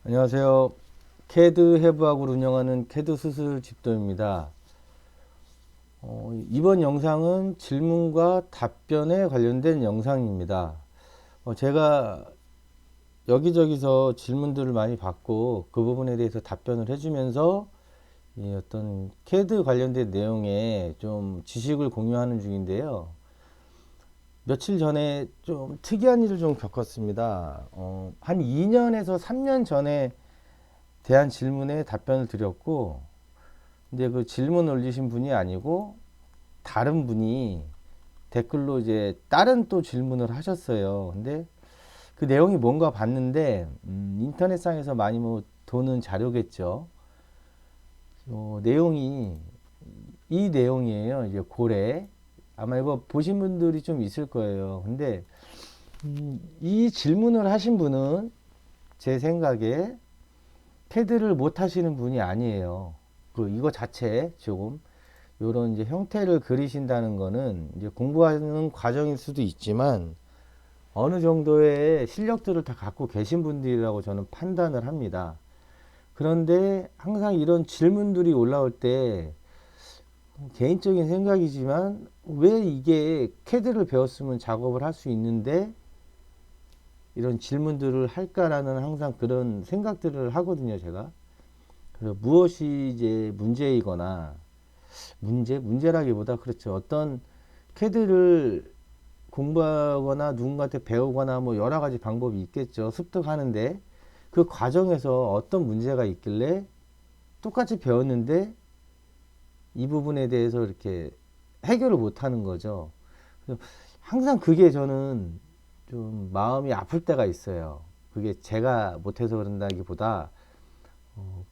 안녕하세요. 캐드 해부학을 운영하는 캐드 수술 집도입니다. 이번 영상은 질문과 답변에 관련된 영상입니다. 제가 여기저기서 질문들을 많이 받고 그 부분에 대해서 답변을 해주면서 이 어떤 캐드 관련된 내용에 좀 지식을 공유하는 중인데요. 며칠 전에 좀 특이한 일을 좀 겪었습니다. 한 2년에서 3년 전에 대한 질문에 답변을 드렸고, 근데 그 질문 올리신 분이 아니고 다른 분이 댓글로 이제 다른 또 질문을 하셨어요. 근데 그 내용이 뭔가 봤는데 인터넷상에서 많이 뭐 도는 자료겠죠. 내용이 이 내용이에요. 이제 고래. 아마 이거 보신 분들이 좀 있을 거예요. 근데 이 질문을 하신 분은 제 생각에 캐드를 못 하시는 분이 아니에요. 이거 자체 조금 요런 이제 형태를 그리신다는 거는 이제 공부하는 과정일 수도 있지만 어느 정도의 실력들을 다 갖고 계신 분들이라고 저는 판단을 합니다. 그런데 항상 이런 질문들이 올라올 때 개인적인 생각이지만 왜 이게 캐드를 배웠으면 작업을 할 수 있는데 이런 질문들을 할까라는 항상 그런 생각들을 하거든요, 제가. 그래서 무엇이 이제 문제이거나 문제라기보다 그렇죠. 어떤 캐드를 공부하거나 누군가한테 배우거나 뭐 여러 가지 방법이 있겠죠. 습득하는데 그 과정에서 어떤 문제가 있길래 똑같이 배웠는데 이 부분에 대해서 이렇게 해결을 못 하는 거죠. 그래서 항상 그게 저는 좀 마음이 아플 때가 있어요. 그게 제가 못해서 그런다기보다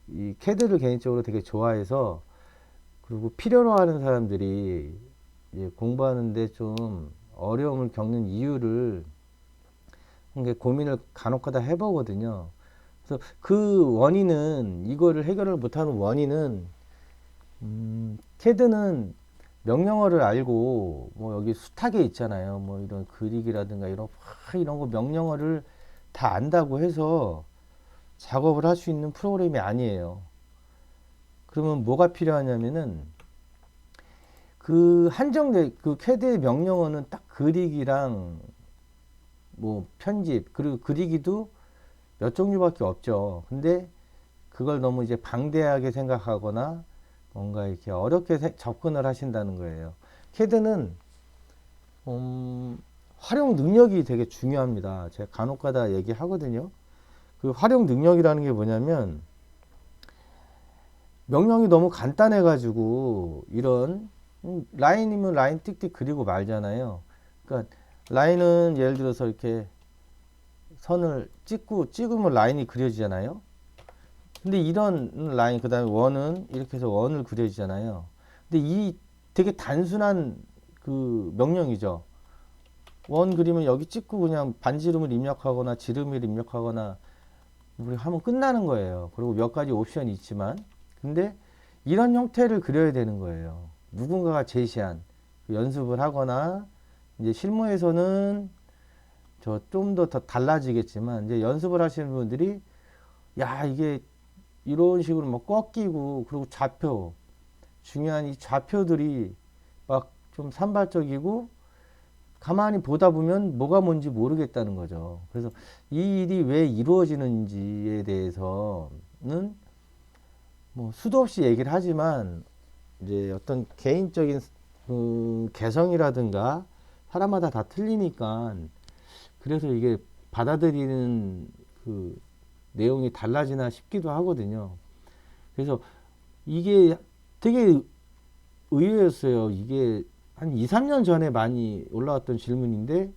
이 캐드를 개인적으로 되게 좋아해서 그리고 필요로 하는 사람들이 공부하는데 좀 어려움을 겪는 이유를 고민을 간혹가다 해보거든요. 그래서 그 원인은 이거를 해결을 못하는 원인은 캐드는 명령어를 알고 뭐 여기 수탁에 있잖아요. 뭐 이런 그리기라든가 이런 거 명령어를 다 안다고 해서 작업을 할 수 있는 프로그램이 아니에요. 그러면 뭐가 필요하냐면은 그 한정된 그 캐드의 명령어는 딱 그리기랑 뭐 편집 그리고 그리기도 몇 종류밖에 없죠. 근데 그걸 너무 이제 방대하게 생각하거나 뭔가 이렇게 어렵게 접근을 하신다는 거예요. 캐드는 활용 능력이 되게 중요합니다. 제가 간혹가다 얘기하거든요. 그 활용 능력이라는 게 뭐냐면 명령이 너무 간단해가지고 이런 라인이면 라인 띡띡 그리고 말잖아요. 그러니까 라인은 예를 들어서 이렇게 선을 찍으면 라인이 그려지잖아요. 근데 이런 라인 그다음에 원은 이렇게 해서 원을 그려지잖아요. 근데 이 되게 단순한 그 명령이죠. 원 그리면 여기 찍고 그냥 반지름을 입력하거나 지름을 입력하거나 우리 하면 끝나는 거예요. 그리고 몇 가지 옵션이 있지만 근데 이런 형태를 그려야 되는 거예요. 누군가가 제시한 연습을 하거나 이제 실무에서는 저 좀 더 달라지겠지만 이제 연습을 하시는 분들이 야 이게 이런 식으로 뭐 꺾이고 그리고 좌표 중요한 이 좌표들이 막 좀 산발적이고 가만히 보다 보면 뭐가 뭔지 모르겠다는 거죠. 그래서 이 일이 왜 이루어지는지에 대해서는 뭐 수도 없이 얘기를 하지만 이제 어떤 개인적인 개성이라든가 사람마다 다 틀리니까 그래서 이게 받아들이는 그 내용이 달라지나 싶기도 하거든요. 그래서 이게 되게 의외였어요. 이게 한 2, 3년 전에 많이 올라왔던 질문인데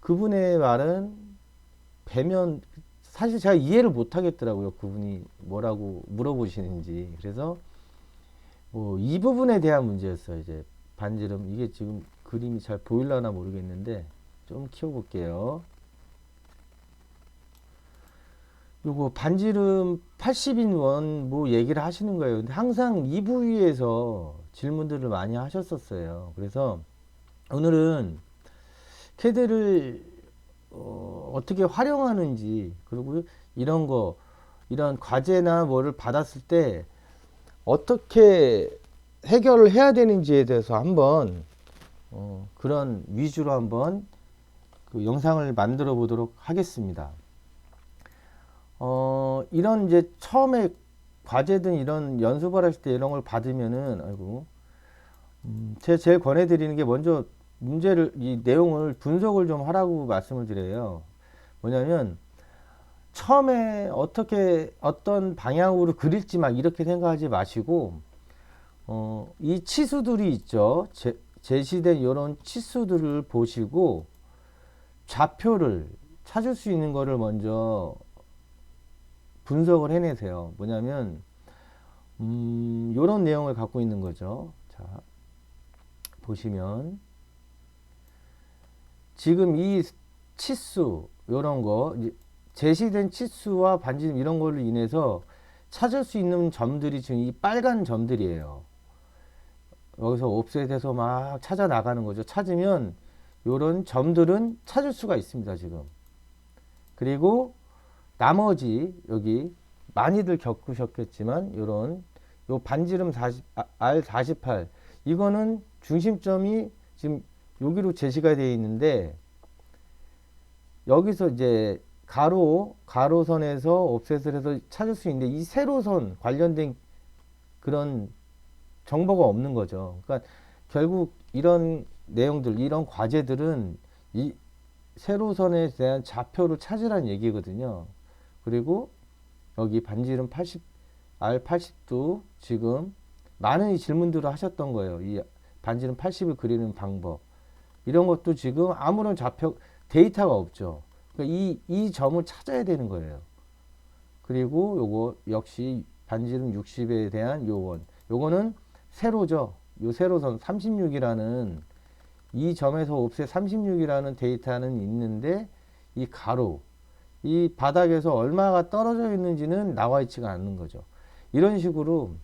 그분의 말은 배면 사실 제가 이해를 못 하겠더라고요. 그분이 뭐라고 물어보시는지. 그래서 뭐이 부분에 대한 문제였어요. 이제 반지름 이게 지금 그림이 잘 보일려나 모르겠는데 좀 키워볼게요. 요거 반지름 80인 원 뭐 얘기를 하시는 거예요. 근데 항상 이 부위에서 질문들을 많이 하셨었어요. 그래서 오늘은 캐드를 떻게 활용하는지 그리고 이런 거 이런 과제나 뭐를 받았을 때 어떻게 해결을 해야 되는지에 대해서 한번 그런 위주로 한번 그 영상을 만들어 보도록 하겠습니다. 이런 이제 처음에 과제든 이런 연습을 하실 때 이런 걸 받으면은 아이고 제가 제일 권해드리는 게 먼저 문제를 이 내용을 분석을 좀 하라고 말씀을 드려요. 뭐냐면 처음에 어떻게 어떤 방향으로 그릴지 막 이렇게 생각하지 마시고 이 치수들이 있죠. 제시된 이런 치수들을 보시고 좌표를 찾을 수 있는 거를 먼저 분석을 해내세요. 뭐냐면 이런 내용을 갖고 있는 거죠. 자, 보시면 지금 이 치수 이런 거 제시된 치수와 반지름 이런 걸로 인해서 찾을 수 있는 점들이 지금 이 빨간 점들이에요. 여기서 옵셋에서 막 찾아 나가는 거죠. 찾으면 이런 점들은 찾을 수가 있습니다. 지금. 그리고 나머지 여기 많이들 겪으셨겠지만 이런 요 반지름 40, R48 이거는 중심점이 지금 여기로 제시가 되어 있는데 여기서 이제 가로선에서 옵셋을 해서 찾을 수 있는데 이 세로선 관련된 그런 정보가 없는 거죠. 그러니까 결국 이런 내용들, 이런 과제들은 이 세로선에 대한 좌표를 찾으라는 얘기거든요. 그리고 여기 반지름 80, R80도 지금 많은 질문들을 하셨던 거예요. 이 반지름 80을 그리는 방법. 이런 것도 지금 아무런 좌표, 데이터가 없죠. 그러니까 이 점을 찾아야 되는 거예요. 그리고 요거 역시 반지름 60에 대한 요원. 요거는 세로죠. 요 세로선 36이라는 이 점에서 옵셋 36이라는 데이터는 있는데 이 가로, 이 바닥에서 얼마가 떨어져 있는지는 나와 있지가 않는 거죠. 이런 식으로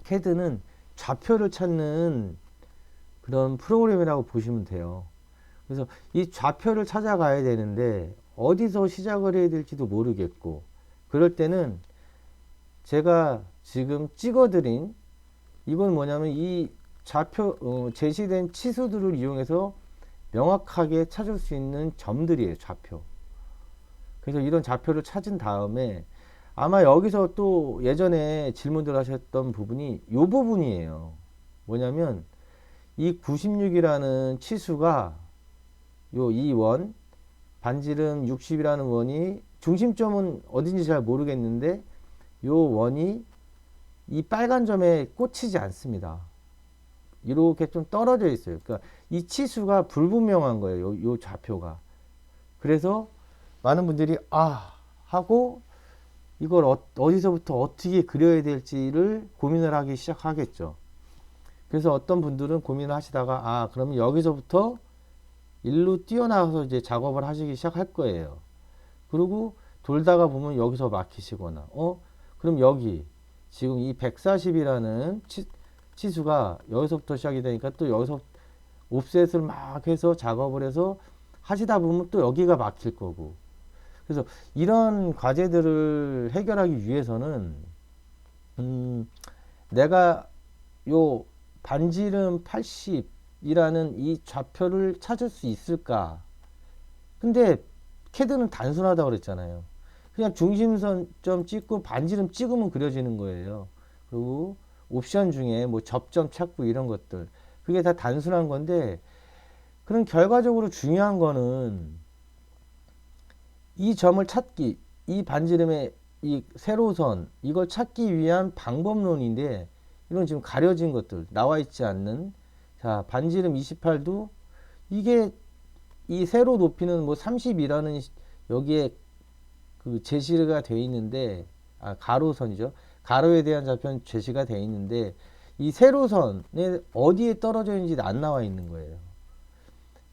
CAD는 좌표를 찾는 그런 프로그램이라고 보시면 돼요. 그래서 이 좌표를 찾아가야 되는데 어디서 시작을 해야 될지도 모르겠고 그럴 때는 제가 지금 찍어드린 이건 뭐냐면 이 좌표 제시된 치수들을 이용해서 명확하게 찾을 수 있는 점들이에요. 좌표. 그래서 이런 좌표를 찾은 다음에 아마 여기서 또 예전에 질문들 하셨던 부분이 이 부분이에요. 뭐냐면 이 96이라는 치수가 이 원, 반지름 60이라는 원이 중심점은 어딘지 잘 모르겠는데 요 원이 이 빨간 점에 꽂히지 않습니다. 이렇게 좀 떨어져 있어요. 그러니까 이 치수가 불분명한 거예요. 요 좌표가. 그래서 많은 분들이 하고 이걸 어디서부터 어떻게 그려야 될지를 고민을 하기 시작하겠죠. 그래서 어떤 분들은 고민을 하시다가 그러면 여기서부터 일로 뛰어나가서 이제 작업을 하시기 시작할 거예요. 그리고 돌다가 보면 여기서 막히시거나 그럼 여기 지금 이 140이라는 치수가 여기서부터 시작이 되니까 또 여기서 옵셋을 막 해서 작업을 해서 하시다 보면 또 여기가 막힐 거고. 그래서 이런 과제들을 해결하기 위해서는 내가 요 반지름 80이라는 이 좌표를 찾을 수 있을까? 근데 CAD는 단순하다고 그랬잖아요. 그냥 중심점 찍고 반지름 찍으면 그려지는 거예요. 그리고 옵션 중에 뭐 접점 찾고 이런 것들 그게 다 단순한 건데 그럼 결과적으로 중요한 거는 이 점을 찾기, 이 반지름의 이 세로선 이걸 찾기 위한 방법론인데 이런 지금 가려진 것들 나와 있지 않는 자 반지름 28도 이게 이 세로 높이는 뭐 30이라는 여기에 그 제시가 되어 있는데 가로선이죠. 가로에 대한 좌표는 제시가 되어 있는데 이 세로선에 어디에 떨어져 있는지 안 나와 있는 거예요.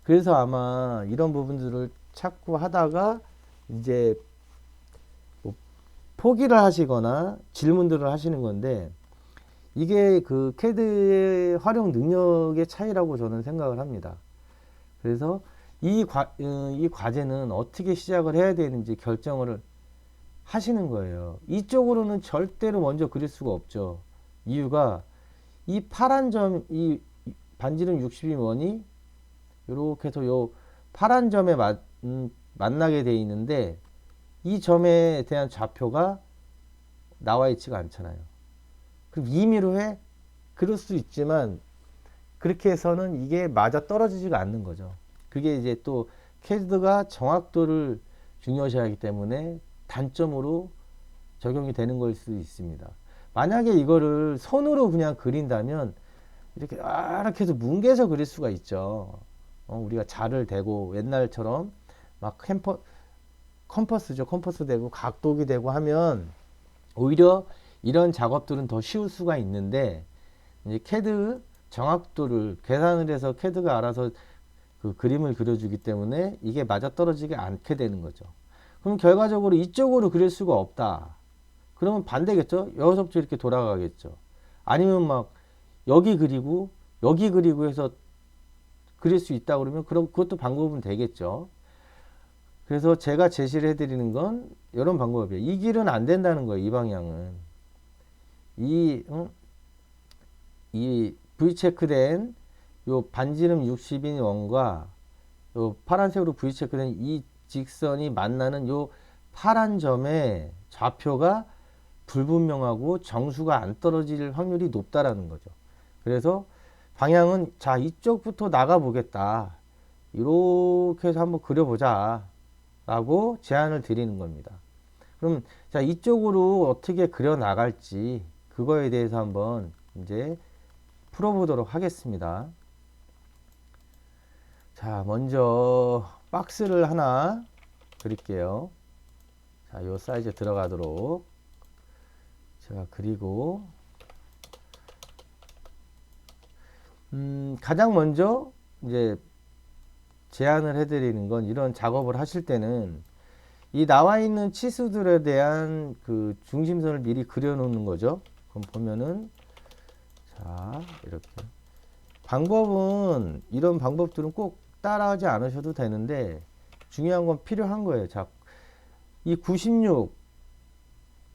그래서 아마 이런 부분들을 찾고 하다가 이제 뭐 포기를 하시거나 질문들을 하시는 건데 이게 그 CAD의 활용 능력의 차이라고 저는 생각을 합니다. 그래서 이 과제는 어떻게 시작을 해야 되는지 결정을 하시는 거예요. 이쪽으로는 절대로 먼저 그릴 수가 없죠. 이유가 이 파란 점, 이 반지름 60이면이 이렇게 해서 요 파란 점에 만나게 돼 있는데 이 점에 대한 좌표가 나와 있지가 않잖아요. 그럼 임의로 해? 그럴 수 있지만 그렇게 해서는 이게 맞아 떨어지지가 않는 거죠. 그게 이제 또 캐드가 정확도를 중요시하기 때문에 단점으로 적용이 되는 걸 수도 있습니다. 만약에 이거를 손으로 그냥 그린다면 이렇게 해서 뭉개서 그릴 수가 있죠. 우리가 자를 대고 옛날처럼 막 컴퍼스죠. 컴퍼스 되고 각도기 되고 하면 오히려 이런 작업들은 더 쉬울 수가 있는데 이제 캐드 정확도를 계산을 해서 캐드가 알아서 그 그림을 그려주기 때문에 이게 맞아떨어지지 않게 되는 거죠. 그럼 결과적으로 이쪽으로 그릴 수가 없다. 그러면 반대겠죠? 여기서부터 이렇게 돌아가겠죠. 아니면 막 여기 그리고 여기 그리고 해서 그릴 수 있다 그러면 그럼 그것도 방법은 되겠죠. 그래서 제가 제시를 해드리는 건 이런 방법이에요. 이 길은 안 된다는 거예요. 이 방향은. 이 V 체크된 요 반지름 60인 원과 요 파란색으로 V 체크된 이 직선이 만나는 요 파란 점의 좌표가 불분명하고 정수가 안 떨어질 확률이 높다라는 거죠. 그래서 방향은 자 이쪽부터 나가 보겠다. 이렇게 해서 한번 그려보자 라고 제안을 드리는 겁니다. 그럼 자 이쪽으로 어떻게 그려 나갈지 그거에 대해서 한번 이제 풀어보도록 하겠습니다. 자 먼저 박스를 하나 그릴게요. 자 요 사이즈 들어가도록 제가 그리고 가장 먼저 이제 제안을 해드리는 건 이런 작업을 하실 때는 이 나와 있는 치수들에 대한 그 중심선을 미리 그려 놓는 거죠. 그럼 보면은 자 이렇게 방법은 이런 방법들은 꼭 따라하지 않으셔도 되는데 중요한 건 필요한 거예요. 자, 이 96,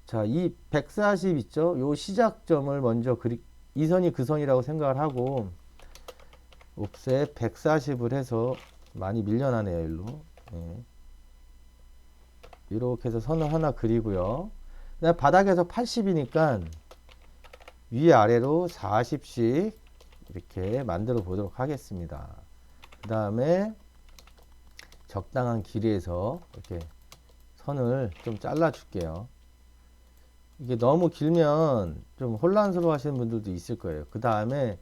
자, 이 140 있죠? 요 시작점을 먼저 이 선이 그 선이라고 생각을 하고 옵셋 140을 해서 많이 밀려나네요, 일로. 네. 이렇게 해서 선을 하나 그리고요. 그다음 바닥에서 80이니까 위아래로 40씩 이렇게 만들어 보도록 하겠습니다. 그 다음에 적당한 길이에서 이렇게 선을 좀 잘라 줄게요. 이게 너무 길면 좀 혼란스러워 하시는 분들도 있을 거예요. 그 다음에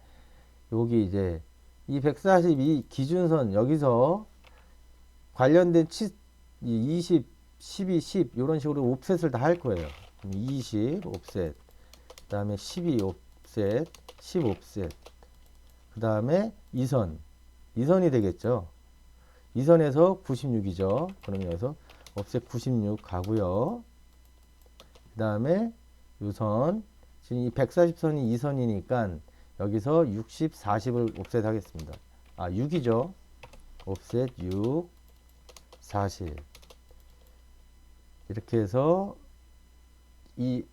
여기 이제 이 142 기준선 여기서 관련된 20, 12, 10 이런 식으로 옵셋을 다 할 거예요. 20 옵셋, 그 다음에 12 옵셋, 10 옵셋, 그 다음에 2선, 2선이 되겠죠. 2선에서 96이죠. 그러면 여기서 옵셋 96 가고요. 그 다음에 요선, 지금 이 140선이 2선이니까 여기서 60, 40을 옵셋 하겠습니다. 아, 6이죠. 옵셋 6, 40. 이렇게 해서 이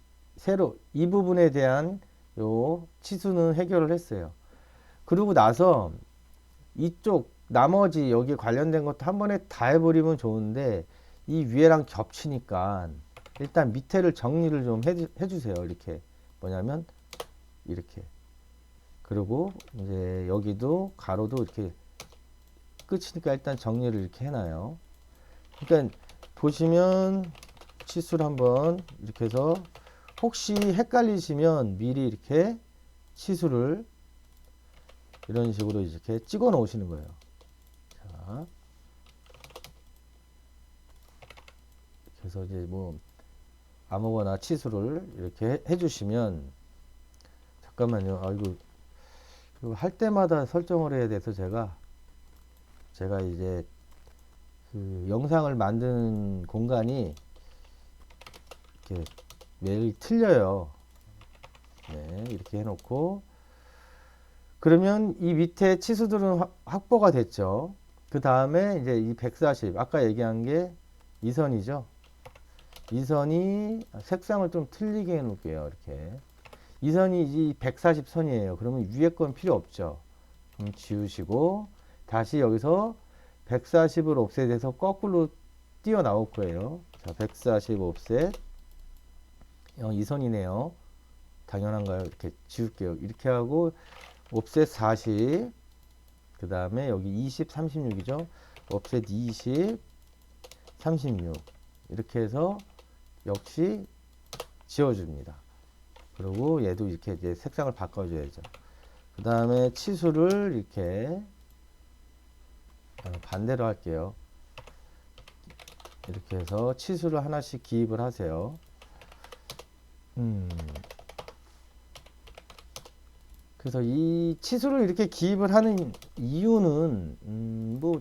부분에 대한 요 치수는 해결을 했어요. 그러고 나서 이쪽 나머지 여기 관련된 것도 한 번에 다 해버리면 좋은데 이 위에랑 겹치니까 일단 밑에를 정리를 좀 해주세요. 이렇게 뭐냐면 이렇게 그리고 이제 여기도 가로도 이렇게 끝이니까 일단 정리를 이렇게 해놔요. 그러니까 보시면 치수를 한번 이렇게 해서 혹시 헷갈리시면 미리 이렇게 치수를 이런 식으로 이렇게 찍어 놓으시는 거예요. 자, 그래서 이제 뭐 아무거나 치수를 이렇게 해주시면 잠깐만요. 이거 할 때마다 설정을 해야 돼서 제가 이제 그 영상을 만드는 공간이 이렇게 매일 틀려요. 네, 이렇게 해놓고 그러면 이 밑에 치수들은 확보가 됐죠. 그 다음에 이제 이 140 아까 얘기한 게 2선이죠. 이 선이 색상을 좀 틀리게 해 놓을게요. 이렇게 이 선이 이 140선이에요. 그러면 위에 건 필요 없죠. 그럼 지우시고 다시 여기서 140을 옵셋해서 거꾸로 뛰어 나올 거예요. 자, 140 옵셋. 이 선이네요. 당연한가요? 이렇게 지울게요. 이렇게 하고 옵셋 40. 그 다음에 여기 20, 36이죠. 옵셋 20, 36. 이렇게 해서 역시 지워줍니다. 그리고 얘도 이렇게 이제 색상을 바꿔줘야죠. 그 다음에 치수를 이렇게 반대로 할게요. 이렇게 해서 치수를 하나씩 기입을 하세요. 그래서 이 치수를 이렇게 기입을 하는 이유는 뭐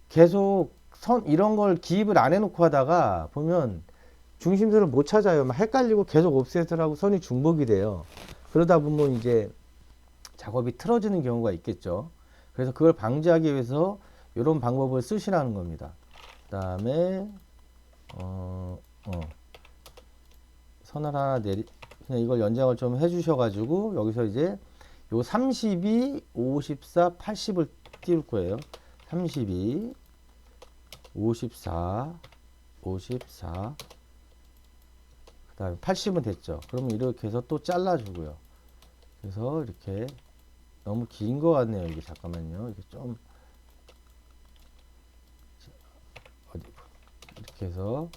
계속 선 이런 걸 기입을 안 해놓고 하다가 보면 중심선을 못 찾아요. 막 헷갈리고 계속 옵셋을 하고 선이 중복이 돼요. 그러다 보면 이제 작업이 틀어지는 경우가 있겠죠. 그래서 그걸 방지하기 위해서 이런 방법을 쓰시라는 겁니다. 그 다음에 선을 하나 그냥 이걸 연장을 좀 해주셔가지고 여기서 이제 요 32, 54, 80을 띄울 거예요. 32, 54, 54. 그 다음에 80은 됐죠. 그러면 이렇게 해서 또 잘라주고요. 그래서 이렇게 너무 긴 것 같네요. 이게 잠깐만요. 이게 좀 어디 이렇게 해서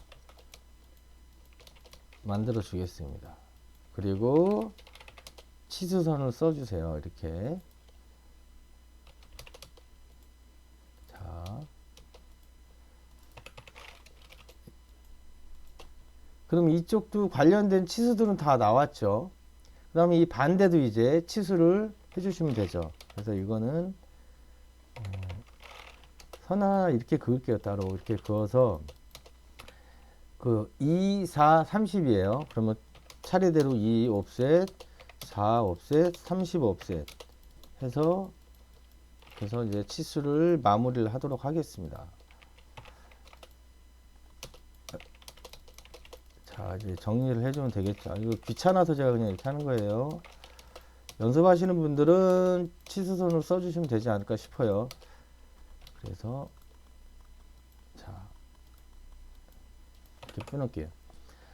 만들어 주겠습니다. 그리고 치수선을 써주세요. 이렇게. 자, 그럼 이쪽도 관련된 치수들은 다 나왔죠. 그 다음에 이 반대도 이제 치수를 해주시면 되죠. 그래서 이거는 선 하나 이렇게 그을게요. 따로 이렇게 그어서 그 2, 4, 30이에요. 그러면 차례대로 2 옵셋, 4 옵셋, 30 옵셋 해서 그래서 이제 치수를 마무리를 하도록 하겠습니다. 자, 이제 정리를 해주면 되겠죠. 이거 귀찮아서 제가 그냥 이렇게 하는 거예요. 연습하시는 분들은 치수선을 써주시면 되지 않을까 싶어요. 그래서 자, 이렇게 끊을게요.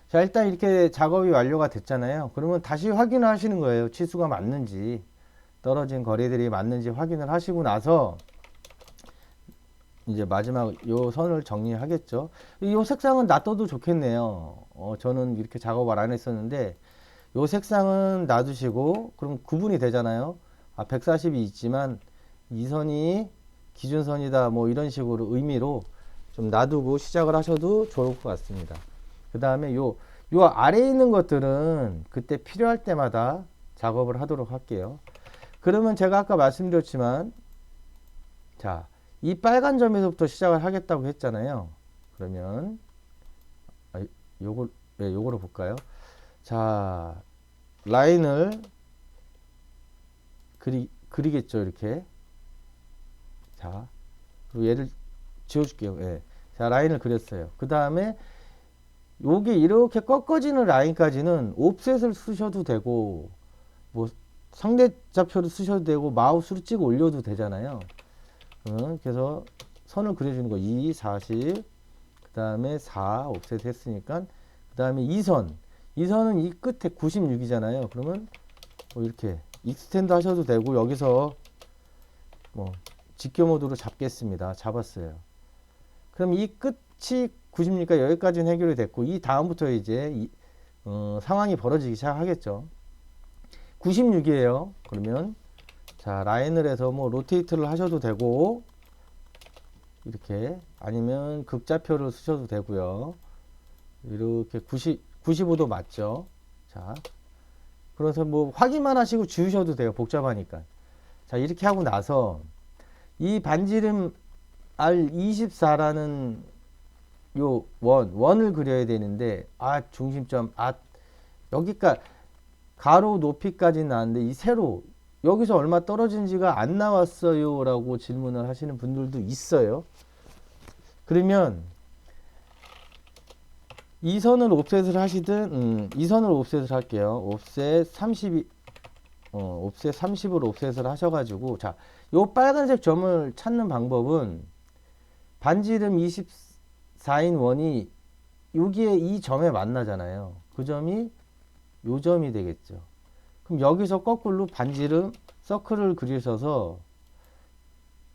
자, 일단 이렇게 작업이 완료가 됐잖아요. 그러면 다시 확인을 하시는 거예요. 치수가 맞는지, 떨어진 거리들이 맞는지 확인을 하시고 나서 이제 마지막 요 선을 정리하겠죠. 이 색상은 놔둬도 좋겠네요. 저는 이렇게 작업을 안 했었는데 요 색상은 놔두시고 그럼 구분이 되잖아요. 140이 있지만 이 선이 기준선이다 뭐 이런 식으로 의미로 좀 놔두고 시작을 하셔도 좋을 것 같습니다. 그 다음에 요 아래에 있는 것들은 그때 필요할 때마다 작업을 하도록 할게요. 그러면 제가 아까 말씀드렸지만 자, 이 빨간 점에서부터 시작을 하겠다고 했잖아요. 그러면 요거로 볼까요? 자, 라인을 그리겠죠. 이렇게. 자, 그리고 얘를 지워줄게요. 예. 자, 라인을 그렸어요. 그 다음에 요게 이렇게 꺾어지는 라인까지는 옵셋을 쓰셔도 되고 뭐 상대 좌표를 쓰셔도 되고 마우스로 찍어 올려도 되잖아요. 그래서 선을 그려주는 거 2, 40, 그 다음에 4 옵셋 했으니까 그 다음에 2선 이 선은 이 끝에 96이잖아요. 그러면 뭐 이렇게 익스텐드 하셔도 되고 여기서 뭐 직교 모드로 잡겠습니다. 잡았어요. 그럼 이 끝이 90이니까 여기까지는 해결이 됐고 이 다음부터 이제 상황이 벌어지기 시작하겠죠. 96이에요. 그러면 자, 라인을 해서 뭐 로테이트를 하셔도 되고 이렇게 아니면 극좌표를 쓰셔도 되고요. 이렇게 95도 맞죠? 자, 그래서 뭐 확인만 하시고 지우셔도 돼요. 복잡하니까. 자, 이렇게 하고 나서 이 반지름 R24라는 요 원을 그려야 되는데 중심점 여기까지 가로 높이까지 나왔는데 이 세로 여기서 얼마 떨어진지가 안 나왔어요 라고 질문을 하시는 분들도 있어요. 그러면 이 선을 옵셋을 하시든 이 선을 옵셋을 할게요. 옵셋 30이 옵셋 30으로 옵셋을 하셔가지고 자, 요 빨간색 점을 찾는 방법은 반지름 24인 원이 여기에 이 점에 만나잖아요. 그 점이 요 점이 되겠죠. 그럼 여기서 거꾸로 반지름 서클을 그리셔서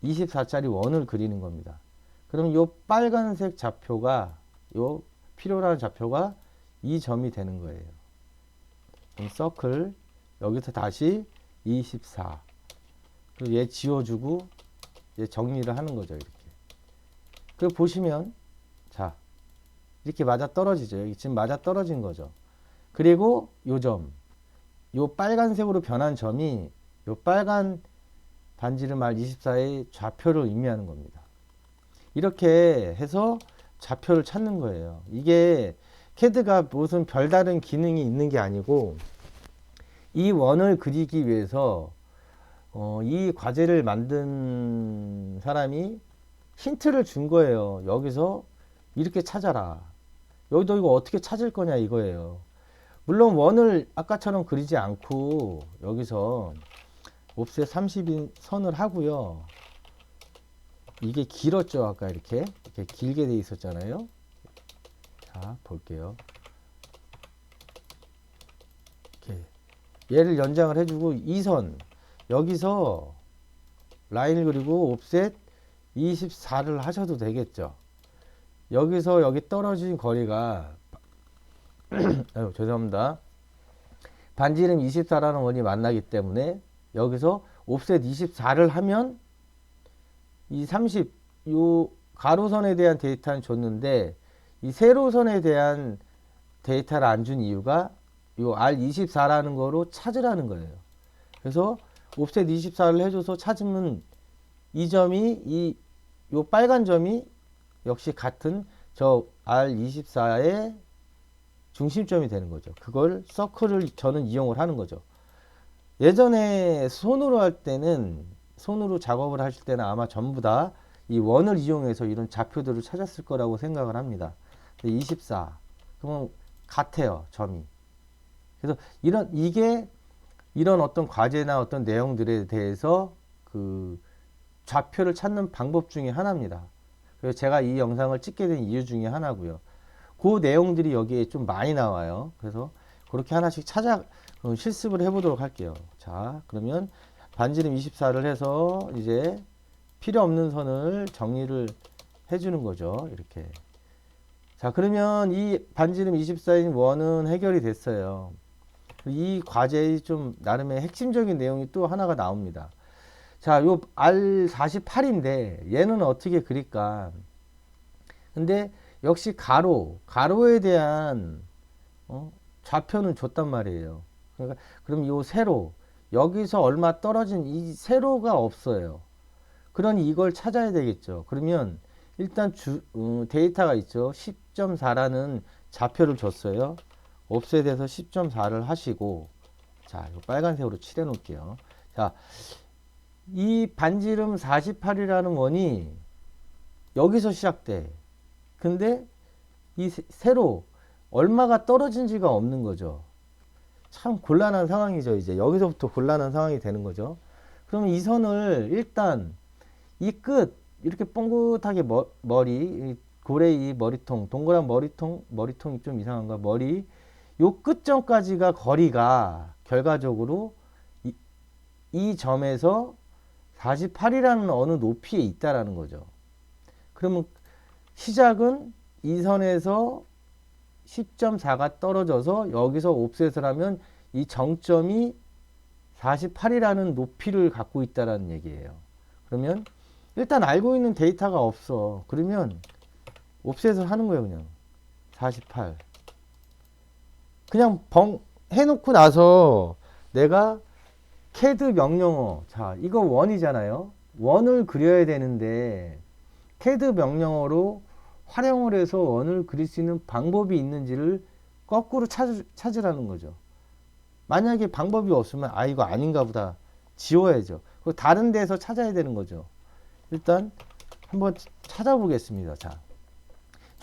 24짜리 원을 그리는 겁니다. 그럼 요 빨간색 좌표가 요 필요로 하는 좌표가 이 점이 되는 거예요. 그럼 서클 여기서 다시 24 그리고 얘 지워주고 얘 정리를 하는 거죠. 이렇게. 그 보시면 자 이렇게 맞아 떨어지죠. 여기 지금 맞아 떨어진 거죠. 그리고 요 점, 요 빨간색으로 변한 점이 요 빨간 반지름 R24의 좌표를 의미하는 겁니다. 이렇게 해서 좌표를 찾는 거예요. 이게 CAD가 무슨 별다른 기능이 있는 게 아니고 이 원을 그리기 위해서 이 과제를 만든 사람이 힌트를 준 거예요. 여기서 이렇게 찾아라. 여기도 이거 어떻게 찾을 거냐 이거예요. 물론 원을 아까처럼 그리지 않고 여기서 옵셋 30인 선을 하고요. 이게 길었죠. 아까 이렇게 길게 돼 있었잖아요. 자 볼게요. 이렇게 얘를 연장을 해주고 이 선 여기서 라인을 그리고 옵셋 24를 하셔도 되겠죠. 여기서 여기 떨어진 거리가 아유, 죄송합니다. 반지름 24라는 원이 만나기 때문에 여기서 옵셋 24를 하면 이 30, 요 가로선에 대한 데이터는 줬는데 이 세로선에 대한 데이터를 안 준 이유가 요 R24라는 거로 찾으라는 거예요. 그래서 옵셋 24를 해줘서 찾으면 이 점이 요 빨간 점이 역시 같은 저 R24의 중심점이 되는 거죠. 그걸 서클을 저는 이용을 하는 거죠. 예전에 손으로 할 때는 손으로 작업을 하실 때는 아마 전부 다 이 원을 이용해서 이런 좌표들을 찾았을 거라고 생각을 합니다. 24 그러면 같아요 점이. 그래서 이런 어떤 과제나 어떤 내용들에 대해서 그 좌표를 찾는 방법 중에 하나입니다. 그래서 제가 이 영상을 찍게 된 이유 중에 하나고요. 그 내용들이 여기에 좀 많이 나와요. 그래서 그렇게 하나씩 실습을 해보도록 할게요. 자, 그러면 반지름 24를 해서 이제 필요 없는 선을 정리를 해주는 거죠. 이렇게. 자, 그러면 이 반지름 24인 원은 해결이 됐어요. 이 과제의 좀 나름의 핵심적인 내용이 또 하나가 나옵니다. 자, 요 R48인데 얘는 어떻게 그릴까? 근데 역시 가로에 대한 좌표는 줬단 말이에요. 그러니까 그럼 요 세로 여기서 얼마 떨어진 이 세로가 없어요. 그러니 이걸 찾아야 되겠죠. 그러면 일단 데이터가 있죠. 10.4라는 좌표를 줬어요. 옵셋에서 10.4를 하시고 자, 이거 빨간색으로 칠해 놓을게요. 자, 이 반지름 48이라는 원이 여기서 시작돼. 근데 이 세로 얼마가 떨어진지가 없는 거죠. 참 곤란한 상황이죠. 이제 여기서부터 곤란한 상황이 되는 거죠. 그럼 이 선을 일단 이 끝 이렇게 뻥긋하게 머리 고래 이 머리통 동그란 머리통이 좀 이상한가 머리 요 끝점까지가 거리가 결과적으로 이 점에서 48이라는 어느 높이에 있다라는 거죠. 그러면 시작은 이 선에서 10.4가 떨어져서 여기서 옵셋을 하면 이 정점이 48이라는 높이를 갖고 있다라는 얘기예요. 그러면 일단 알고 있는 데이터가 없어. 그러면 옵셋을 하는 거예요. 그냥 48 그냥 해놓고 나서 내가 CAD 명령어 자 이거 원이잖아요. 원을 그려야 되는데 CAD 명령어로 활용을 해서 원을 그릴 수 있는 방법이 있는지를 거꾸로 찾으라는 거죠. 만약에 방법이 없으면 아 이거 아닌가 보다 지워야죠. 그리고 다른 데서 찾아야 되는 거죠. 일단 한번 찾아보겠습니다. 자,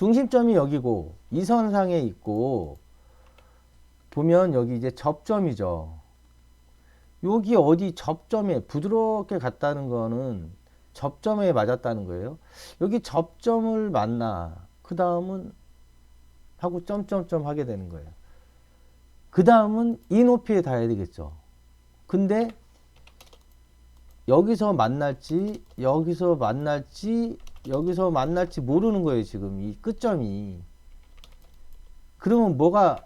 중심점이 여기고 이 선상에 있고 보면 여기 이제 접점이죠. 여기 어디 접점에 부드럽게 갔다는 거는 접점에 맞았다는 거예요. 여기 접점을 만나. 그 다음은 하고 점점점 하게 되는 거예요. 그 다음은 이 높이에 닿아야 되겠죠. 근데 여기서 만날지 여기서 만날지 여기서 만날지 모르는 거예요. 지금 이 끝점이. 그러면 뭐가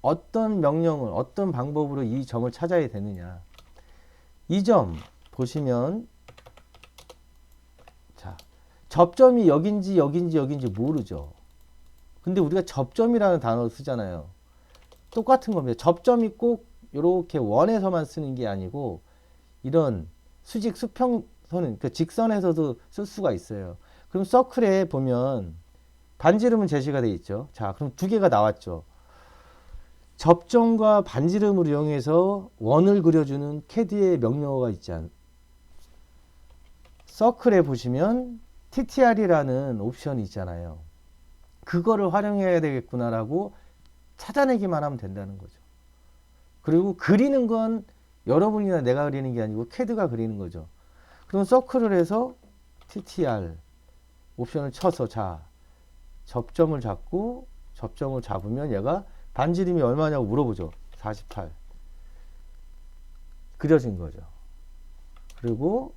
어떤 명령을 어떤 방법으로 이 점을 찾아야 되느냐. 이 점 보시면 자 접점이 여긴지 여긴지 여긴지 모르죠. 근데 우리가 접점이라는 단어를 쓰잖아요. 똑같은 겁니다. 접점이 꼭 이렇게 원에서만 쓰는 게 아니고 이런 수직 수평선은 그 직선에서도 쓸 수가 있어요. 그럼 서클에 보면 반지름은 제시가 되어 있죠. 자, 그럼 두 개가 나왔죠. 접점과 반지름을 이용해서 원을 그려주는 캐드의 명령어가 있지 않. 서클에 보시면 TTR이라는 옵션이 있잖아요. 그거를 활용해야 되겠구나라고 찾아내기만 하면 된다는 거죠. 그리고 그리는 건 여러분이나 내가 그리는 게 아니고 캐드가 그리는 거죠. 그럼 서클을 해서 TTR 옵션을 쳐서 자 접점을 잡고 접점을 잡으면 얘가 반지름이 얼마냐고 물어보죠. 48 그려진 거죠. 그리고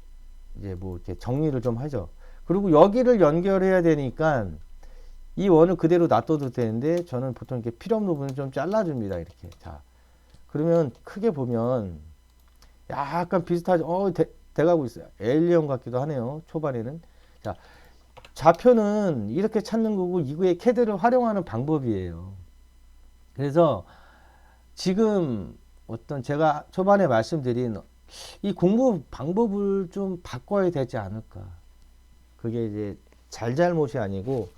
이제 뭐 이렇게 정리를 좀 하죠. 그리고 여기를 연결해야 되니까 이 원을 그대로 놔둬도 되는데 저는 보통 이렇게 필요 없는 부분을 좀 잘라줍니다. 이렇게. 자, 그러면 크게 보면 약간 비슷하죠. 돼가고 있어요. 에일리언 같기도 하네요. 초반에는. 자, 좌표는 이렇게 찾는 거고 이거의 캐드를 활용하는 방법이에요. 그래서 지금 어떤 제가 초반에 말씀드린 이 공부 방법을 좀 바꿔야 되지 않을까. 그게 이제 잘잘못이 아니고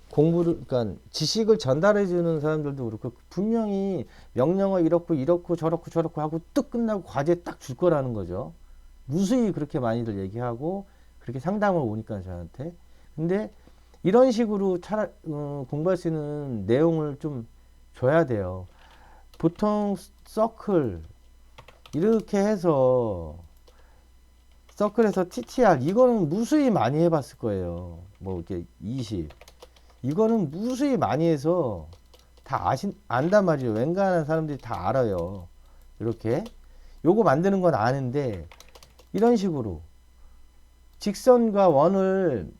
공부를, 그러니까 지식을 전달해 주는 사람들도 그렇고 분명히 명령어 이렇고 저렇고 하고 뚝 끝나고 과제 딱 줄 거라는 거죠. 무수히 그렇게 많이들 얘기하고 그렇게 상담을 오니까 저한테. 근데 이런 식으로 공부할 수 있는 내용을 좀 줘야 돼요. 보통 서클 이렇게 해서 서클에서 TTR 이거는 무수히 많이 해봤을 거예요. 뭐 이렇게 20 이거는 무수히 많이 해서 다 안단 말이에요. 웬간한 사람들이 다 알아요. 이렇게 요거 만드는 건 아는데 이런 식으로 직선과 원을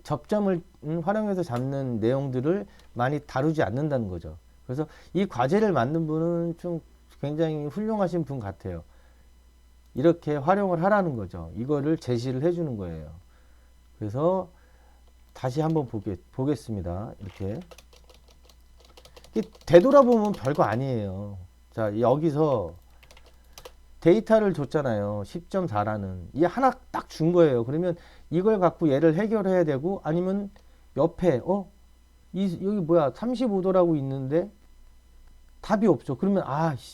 접점을 활용해서 잡는 내용들을 많이 다루지 않는다는 거죠. 그래서 이 과제를 만든 분은 좀 굉장히 훌륭하신 분 같아요. 이렇게 활용을 하라는 거죠. 이거를 제시를 해주는 거예요. 그래서 다시 한번 보겠습니다. 이렇게 되돌아보면 별거 아니에요. 자, 여기서 데이터를 줬잖아요. 10.4라는 이 하나 딱 준 거예요. 그러면 이걸 갖고 얘를 해결해야 되고 아니면 옆에 여기 뭐야 35도라고 있는데 답이 없죠. 그러면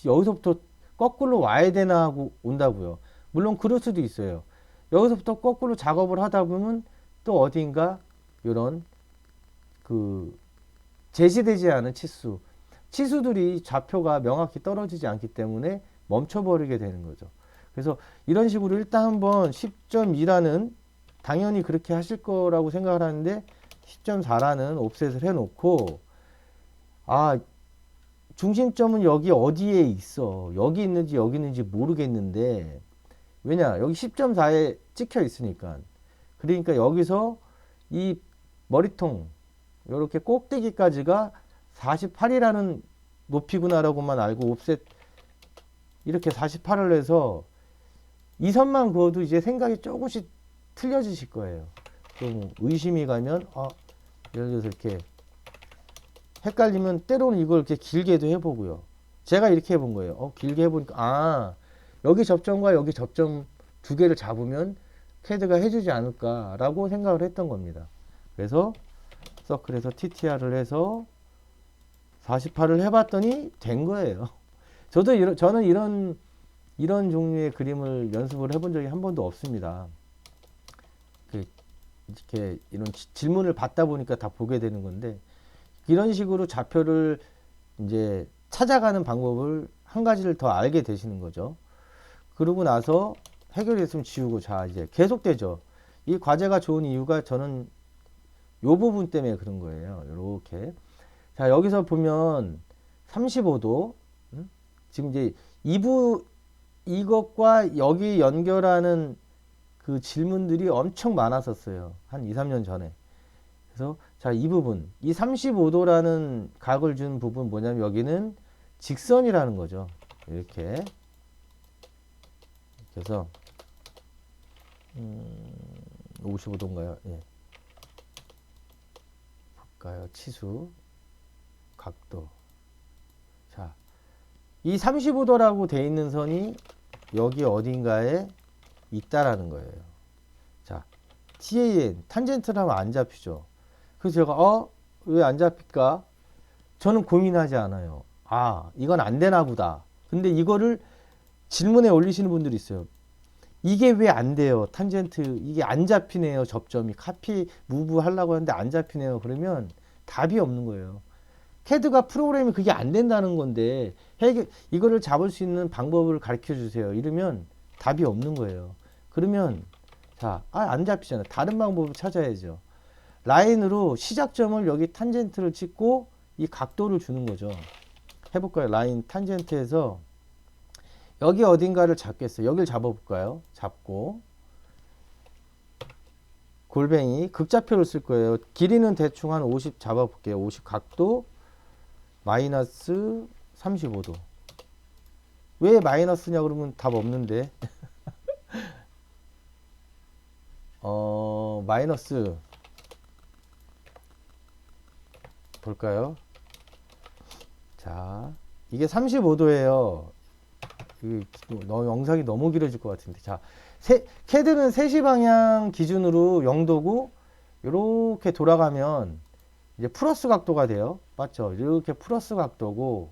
여기서부터 거꾸로 와야 되나 하고 온다고요. 물론 그럴 수도 있어요. 여기서부터 거꾸로 작업을 하다 보면 또 어딘가 이런 그 제시되지 않은 치수들이 좌표가 명확히 떨어지지 않기 때문에 멈춰버리게 되는 거죠. 그래서 이런 식으로 일단 한번 10.2라는 당연히 그렇게 하실 거라고 생각을 하는데 10.4라는 옵셋을 해놓고 중심점은 여기 어디에 있어. 여기 있는지 모르겠는데 왜냐 여기 10.4에 찍혀 있으니까. 그러니까 여기서 이 머리통 이렇게 꼭대기까지가 48이라는 높이구나라고만 알고 옵셋 이렇게 48을 해서 이 선만 그어도 이제 생각이 조금씩 틀려지실 거예요. 좀 의심이 가면 예를 들어서 이렇게 헷갈리면 때로는 이걸 이렇게 길게도 해보고요. 제가 이렇게 해본 거예요. 길게 해보니까 여기 접점과 여기 접점 두 개를 잡으면 캐드가 해주지 않을까라고 생각을 했던 겁니다. 그래서 서클에서 TTR을 해서 48을 해봤더니 된 거예요. 저는 이런 종류의 그림을 연습을 해본 적이 한 번도 없습니다. 이렇게 이런 질문을 받다 보니까 다 보게 되는 건데, 이런 식으로 좌표를 이제 찾아가는 방법을 한 가지를 더 알게 되시는 거죠. 그러고 나서 해결했으면 지우고, 자, 이제 계속되죠. 이 과제가 좋은 이유가 저는 요 부분 때문에 그런 거예요. 이렇게. 자, 여기서 보면 35도. 지금 이제 이것과 여기 연결하는 그 질문들이 엄청 많았었어요. 한 2, 3년 전에. 그래서 자, 이 부분, 이 35도라는 각을 준 부분 뭐냐면 여기는 직선이라는 거죠. 이렇게. 그래서 55도인가요? 예. 볼까요? 치수, 각도. 자, 이 35도라고 돼 있는 선이 여기 어딘가에 있다라는 거예요. 자, TAN, 탄젠트를 하면 안 잡히죠. 그래서 제가 왜 안 잡힐까? 저는 고민하지 않아요. 아, 이건 안 되나 보다. 근데 이거를 질문에 올리시는 분들이 있어요. 이게 왜 안 돼요? 탄젠트 이게 안 잡히네요. 접점이 카피 무브 하려고 하는데 안 잡히네요. 그러면 답이 없는 거예요. 캐드가 프로그램이 그게 안 된다는 건데 이거를 잡을 수 있는 방법을 가르쳐 주세요. 이러면 답이 없는 거예요. 그러면 자, 안 잡히잖아. 다른 방법을 찾아야죠. 라인으로 시작점을 여기 탄젠트를 찍고 이 각도를 주는 거죠. 해볼까요? 라인 탄젠트에서 여기 어딘가를 잡겠어요. 여기를 잡아볼까요? 잡고 골뱅이 극좌표를 쓸 거예요. 길이는 대충 한 50 잡아볼게요. 50 각도 마이너스 35도. 왜 마이너스냐 그러면 답 없는데. 마이너스 볼까요? 자, 이게 35도예요. 영상이 너무 길어질 것 같은데. 자, 캐드는 3시 방향 기준으로 0도고 이렇게 돌아가면 이제 플러스 각도가 돼요. 맞죠? 이렇게 플러스 각도고,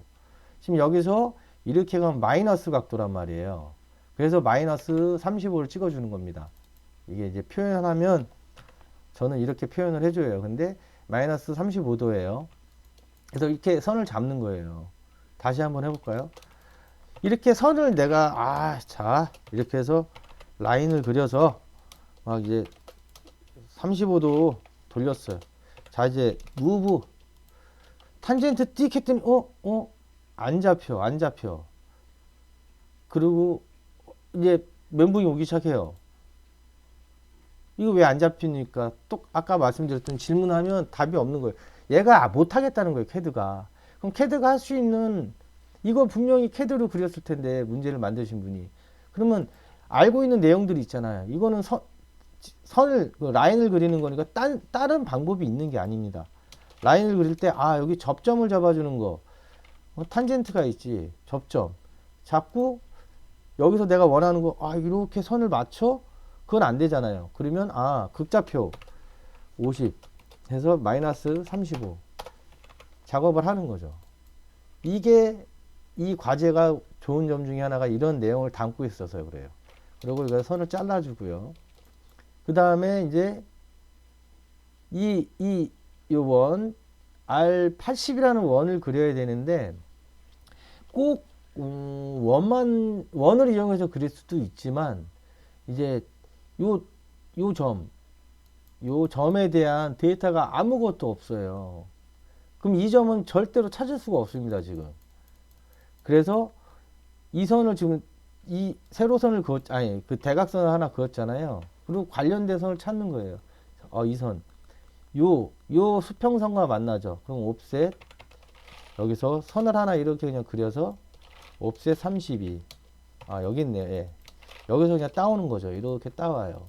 지금 여기서 이렇게 가면 마이너스 각도란 말이에요. 그래서 마이너스 35를 찍어주는 겁니다. 이게 이제 표현하면 저는 이렇게 표현을 해줘요. 근데 마이너스 35도예요. 그래서 이렇게 선을 잡는 거예요. 다시 한번 해볼까요? 이렇게 선을 내가 자, 이렇게 해서 라인을 그려서 막 이제 35도 돌렸어요. 자, 이제 무브 탄젠트 띡 했더니 안 잡혀. 그리고 이제 멘붕이 오기 시작해요. 이거 왜 안 잡히니까 또 아까 말씀드렸던 질문하면 답이 없는 거예요. 얘가 못 하겠다는 거예요, 캐드가. 그럼 캐드가 할 수 있는, 이거 분명히 캐드로 그렸을 텐데, 문제를 만드신 분이. 그러면 알고 있는 내용들이 있잖아요. 이거는 선을 라인을 그리는 거니까 다른 방법이 있는 게 아닙니다. 라인을 그릴 때 여기 접점을 잡아주는 거, 탄젠트가 있지. 접점 잡고 여기서 내가 원하는 거 이렇게 선을 맞춰? 그건 안 되잖아요. 그러면 극좌표 50 해서 마이너스 35 작업을 하는 거죠. 이게 이 과제가 좋은 점 중에 하나가 이런 내용을 담고 있어서 그래요. 그리고 이거 선을 잘라주고요. 그 다음에 이제 이 원 R80이라는 원을 그려야 되는데 꼭 원을 이용해서 그릴 수도 있지만 이제 요 점에 대한 데이터가 아무것도 없어요. 그럼 이 점은 절대로 찾을 수가 없습니다, 지금. 그래서 이 선을 지금 이 세로선을 그 대각선을 하나 그었잖아요. 그리고 관련된 선을 찾는 거예요. 이 선. 요 수평선과 만나죠. 그럼 옵셋 여기서 선을 하나 이렇게 그냥 그려서 옵셋 32. 여기 있네요. 예. 여기서 그냥 따오는 거죠. 이렇게 따와요.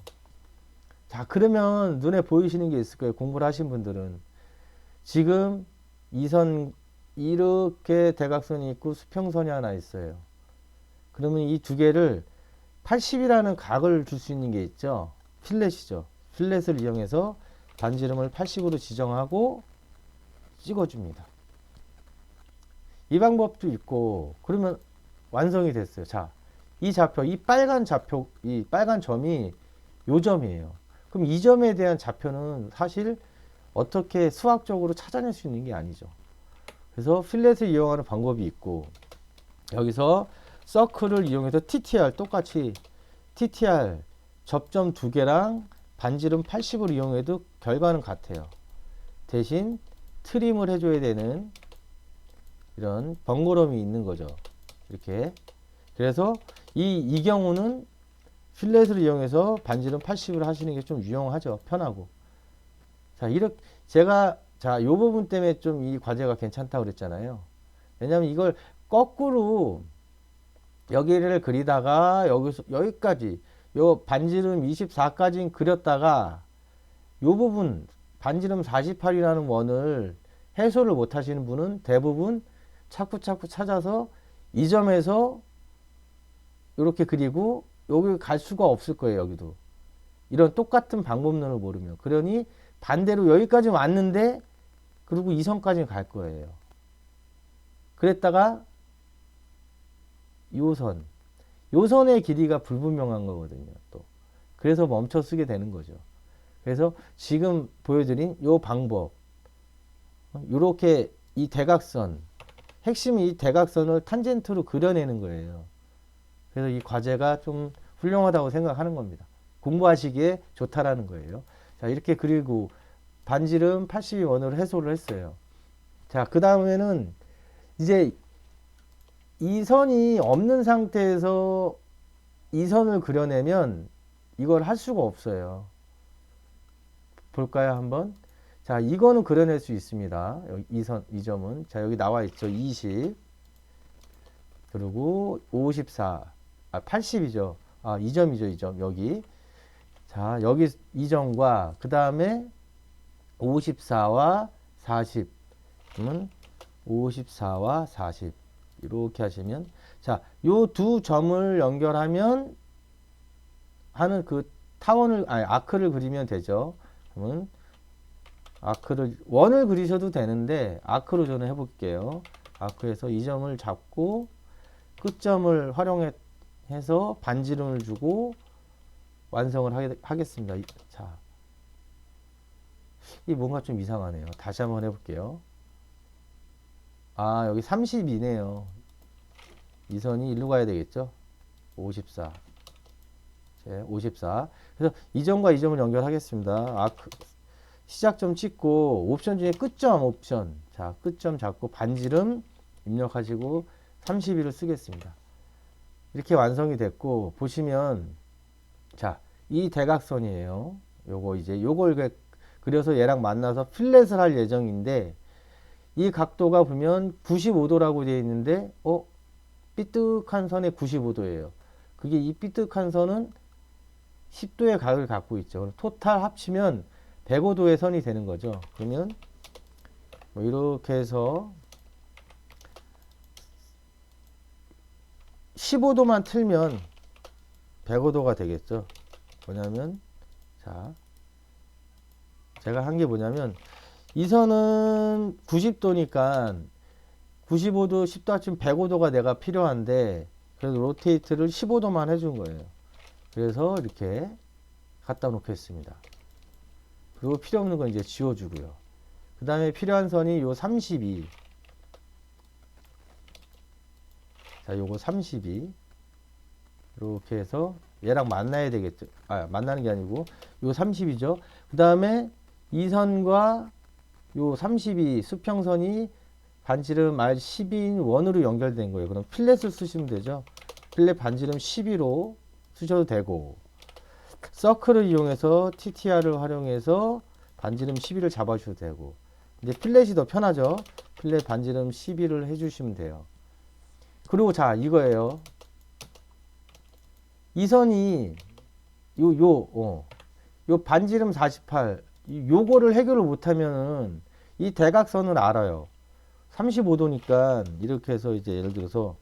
자, 그러면 눈에 보이시는 게 있을 거예요. 공부를 하신 분들은. 지금 이 선 이렇게 대각선이 있고 수평선이 하나 있어요. 그러면 이 두 개를 80이라는 각을 줄 수 있는 게 있죠. 필렛이죠. 필렛을 이용해서 반지름을 80으로 지정하고 찍어줍니다. 이 방법도 있고, 그러면 완성이 됐어요. 자, 이 좌표, 이 빨간 점이 요 점이에요. 그럼 이 점에 대한 좌표는 사실 어떻게 수학적으로 찾아낼 수 있는 게 아니죠. 그래서 필렛을 이용하는 방법이 있고, 여기서 서클을 이용해서 TTR 똑같이 TTR 접점 두 개랑 반지름 80을 이용해도 결과는 같아요. 대신 트림을 해줘야 되는 이런 번거로움이 있는 거죠. 이렇게. 그래서 이 경우는 필렛을 이용해서 반지름 80을 하시는 게 좀 유용하죠. 편하고. 자, 이렇게 이 부분 때문에 좀 이 과제가 괜찮다고 그랬잖아요. 왜냐면 이걸 거꾸로 여기를 그리다가 여기서 여기까지 요 반지름 24까지 그렸다가 요 부분 반지름 48이라는 원을 해소를 못 하시는 분은 대부분 자꾸 찾아서 이 점에서 이렇게 그리고 여기 갈 수가 없을 거예요. 여기도 이런 똑같은 방법론을 모르면. 그러니 반대로 여기까지 왔는데 그리고 이 선까지 갈 거예요. 그랬다가 요 선의 길이가 불분명한 거거든요. 또 그래서 멈춰 쓰게 되는 거죠. 그래서 지금 보여드린 요 방법, 요렇게 이 대각선, 핵심이 이 대각선을 탄젠트로 그려내는 거예요. 그래서 이 과제가 좀 훌륭하다고 생각하는 겁니다. 공부하시기에 좋다라는 거예요. 자, 이렇게 그리고 반지름 82원으로 해소를 했어요. 자, 그 다음에는 이제 이 선이 없는 상태에서 이 선을 그려내면 이걸 할 수가 없어요. 볼까요, 한번? 자, 이거는 그려낼 수 있습니다. 여기 이 점은. 자, 여기 나와 있죠. 20. 그리고 54. 80이죠. 이 점이죠, 이 점. 여기. 자, 여기 이 점과 그 다음에 54와 40. 그러면 54와 40. 이렇게 하시면, 자, 요 두 점을 연결하면 하는 그 아크를 그리면 되죠. 그러면 원을 그리셔도 되는데 아크로 저는 해볼게요. 아크에서 이 점을 잡고 끝점을 활용해서 반지름을 주고 완성을 하겠습니다. 자, 이 뭔가 좀 이상하네요. 다시 한번 해볼게요. 여기 32네요. 이 선이 일로 가야 되겠죠? 54. 54. 그래서 이 점과 이 점을 연결하겠습니다. 시작점 찍고 옵션 중에 끝점 옵션. 자, 끝점 잡고 반지름 입력하시고 32를 쓰겠습니다. 이렇게 완성이 됐고, 보시면 자, 이 대각선이에요. 요걸 그려서 얘랑 만나서 필렛을 할 예정인데, 이 각도가 보면 95도라고 되어 있는데 삐뚤한 선에 95도예요. 그게 이 삐뚤한 선은 10도의 각을 갖고 있죠. 그럼 토탈 합치면 105도의 선이 되는 거죠. 그러면 이렇게 해서 15도만 틀면 105도가 되겠죠. 뭐냐면, 자, 제가 한 게 뭐냐면, 이 선은 90도니까 95도, 10도 합치면 105도가 내가 필요한데, 그래서 로테이트를 15도만 해준 거예요. 그래서 이렇게 갖다 놓겠습니다. 그리고 필요 없는 건 이제 지워주고요. 그 다음에 필요한 선이 요 32. 자, 요거 32. 이렇게 해서 얘랑 만나야 되겠죠. 만나는 게 아니고 요 30이죠. 그 다음에 이 선과 요 32 수평선이 반지름 R12인 원으로 연결된 거예요. 그럼 필렛을 쓰시면 되죠. 필렛 반지름 12로 쓰셔도 되고, 서클을 이용해서 TTR을 활용해서 반지름 12를 잡아주셔도 되고, 근데 필렛이 더 편하죠. 필렛 반지름 12를 해주시면 돼요. 그리고 자, 이거예요. 이 선이 요 반지름 48, 요거를 해결을 못하면은 이 대각선을 알아요. 35도니까 이렇게 해서 이제 예를 들어서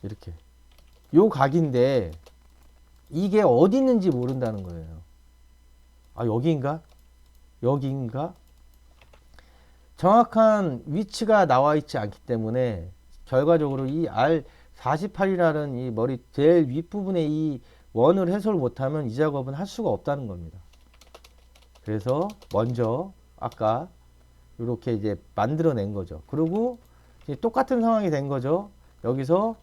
이렇게 요 각인데 이게 어디 있는지 모른다는 거예요. 여기인가? 여기인가? 정확한 위치가 나와 있지 않기 때문에 결과적으로 이 R48이라는 이 머리 제일 윗부분에 이 원을 해소를 못하면 이 작업은 할 수가 없다는 겁니다. 그래서 먼저 아까 이렇게 이제 만들어낸 거죠. 그리고 이제 똑같은 상황이 된 거죠. 여기서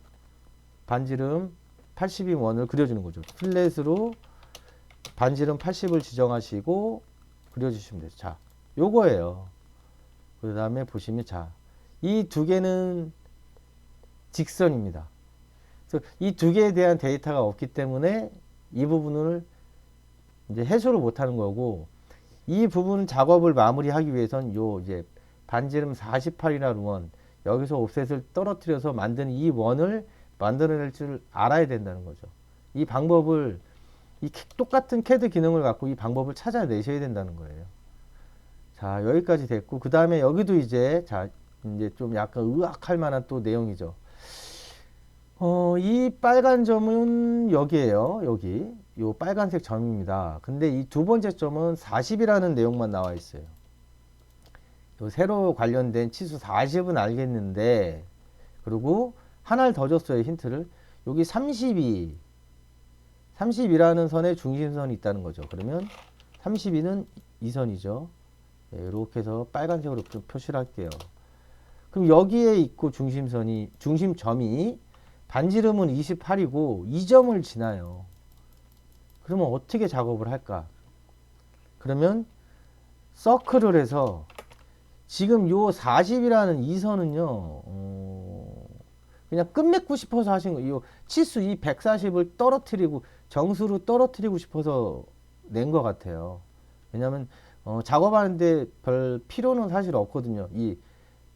반지름 80인 원을 그려주는 거죠. 플랫으로 반지름 80을 지정하시고 그려주시면 돼요. 자, 요거예요. 그 다음에 보시면 자, 이 두 개는 직선입니다. 그래서 이 두 개에 대한 데이터가 없기 때문에 이 부분을 이제 해소를 못하는 거고, 이 부분 작업을 마무리하기 위해선 요 이제 반지름 48이라는 원, 여기서 옵셋을 떨어뜨려서 만든 이 원을 만들어낼 줄 알아야 된다는 거죠. 이 방법을, 이 똑같은 CAD 기능을 갖고 이 방법을 찾아내셔야 된다는 거예요. 자, 여기까지 됐고, 그 다음에 여기도 이제, 자, 이제 좀 약간 의학할 만한 또 내용이죠. 이 빨간 점은 여기에요. 여기. 요 빨간색 점입니다. 근데 이 두 번째 점은 40이라는 내용만 나와 있어요. 요 세로 관련된 치수 40은 알겠는데, 그리고 하나를 더 줬어요. 힌트를. 여기 32라는 선에 중심선이 있다는 거죠. 그러면 32는 이 선이죠. 네, 이렇게 해서 빨간색으로 좀 표시를 할게요. 그럼 여기에 있고 중심점이 반지름은 28이고 이 점을 지나요. 그러면 어떻게 작업을 할까? 그러면 서클을 해서 지금 요 40이라는 이 선은요, 그냥 끝맺고 싶어서 하신 거예요. 치수 이 140을 떨어뜨리고 정수로 떨어뜨리고 싶어서 낸 것 같아요. 왜냐하면 작업하는데 별 필요는 사실 없거든요. 이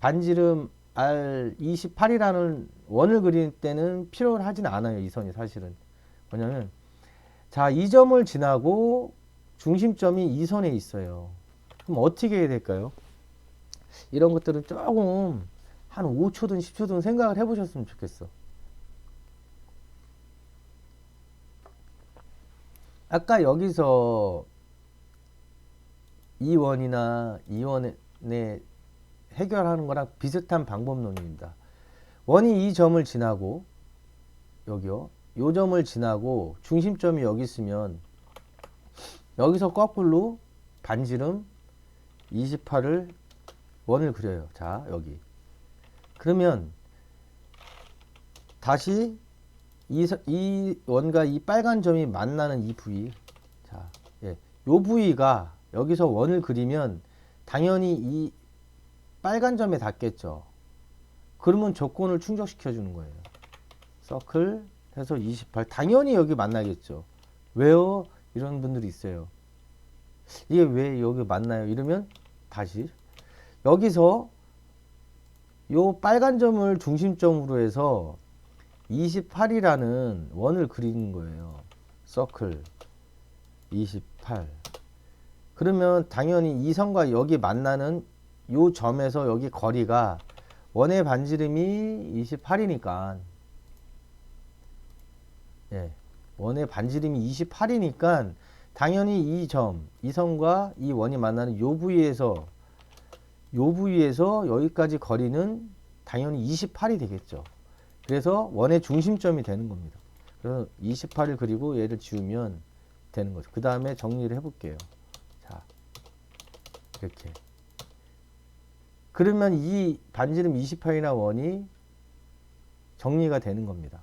반지름 R28이라는 원을 그릴 때는 필요를 하진 않아요. 이 선이 사실은. 왜냐면 자, 이 점을 지나고 중심점이 이 선에 있어요. 그럼 어떻게 해야 될까요? 이런 것들은 조금 한 5초든 10초든 생각을 해보셨으면 좋겠어. 아까 여기서 이 원이나 이 원에 해결하는 거랑 비슷한 방법론입니다. 원이 이 점을 지나고 여기요. 요 점을 지나고 중심점이 여기 있으면 여기서 거꾸로 반지름 28을 원을 그려요. 자, 여기. 그러면 다시 이 원과 이 빨간 점이 만나는 이 부위. 자, 예. 요 부위가 여기서 원을 그리면 당연히 이 빨간 점에 닿겠죠. 그러면 조건을 충족시켜 주는 거예요. 서클 해서 28. 당연히 여기 만나겠죠. 왜요? 이런 분들이 있어요. 이게 왜 여기 만나요? 이러면 다시 여기서 요 빨간 점을 중심점으로 해서 28이라는 원을 그리는 거예요. 서클 28. 그러면 당연히 이 선과 여기 만나는 요 점에서 여기 거리가 원의 반지름이 28이니까, 예, 원의 반지름이 28이니까 당연히 이 점, 이 선과 이 원이 만나는 요 부위에서 여기까지 거리는 당연히 28이 되겠죠. 그래서 원의 중심점이 되는 겁니다. 그래서 28을 그리고 얘를 지우면 되는 거죠. 그 다음에 정리를 해볼게요. 자, 이렇게. 그러면 이 반지름 28이나 원이 정리가 되는 겁니다.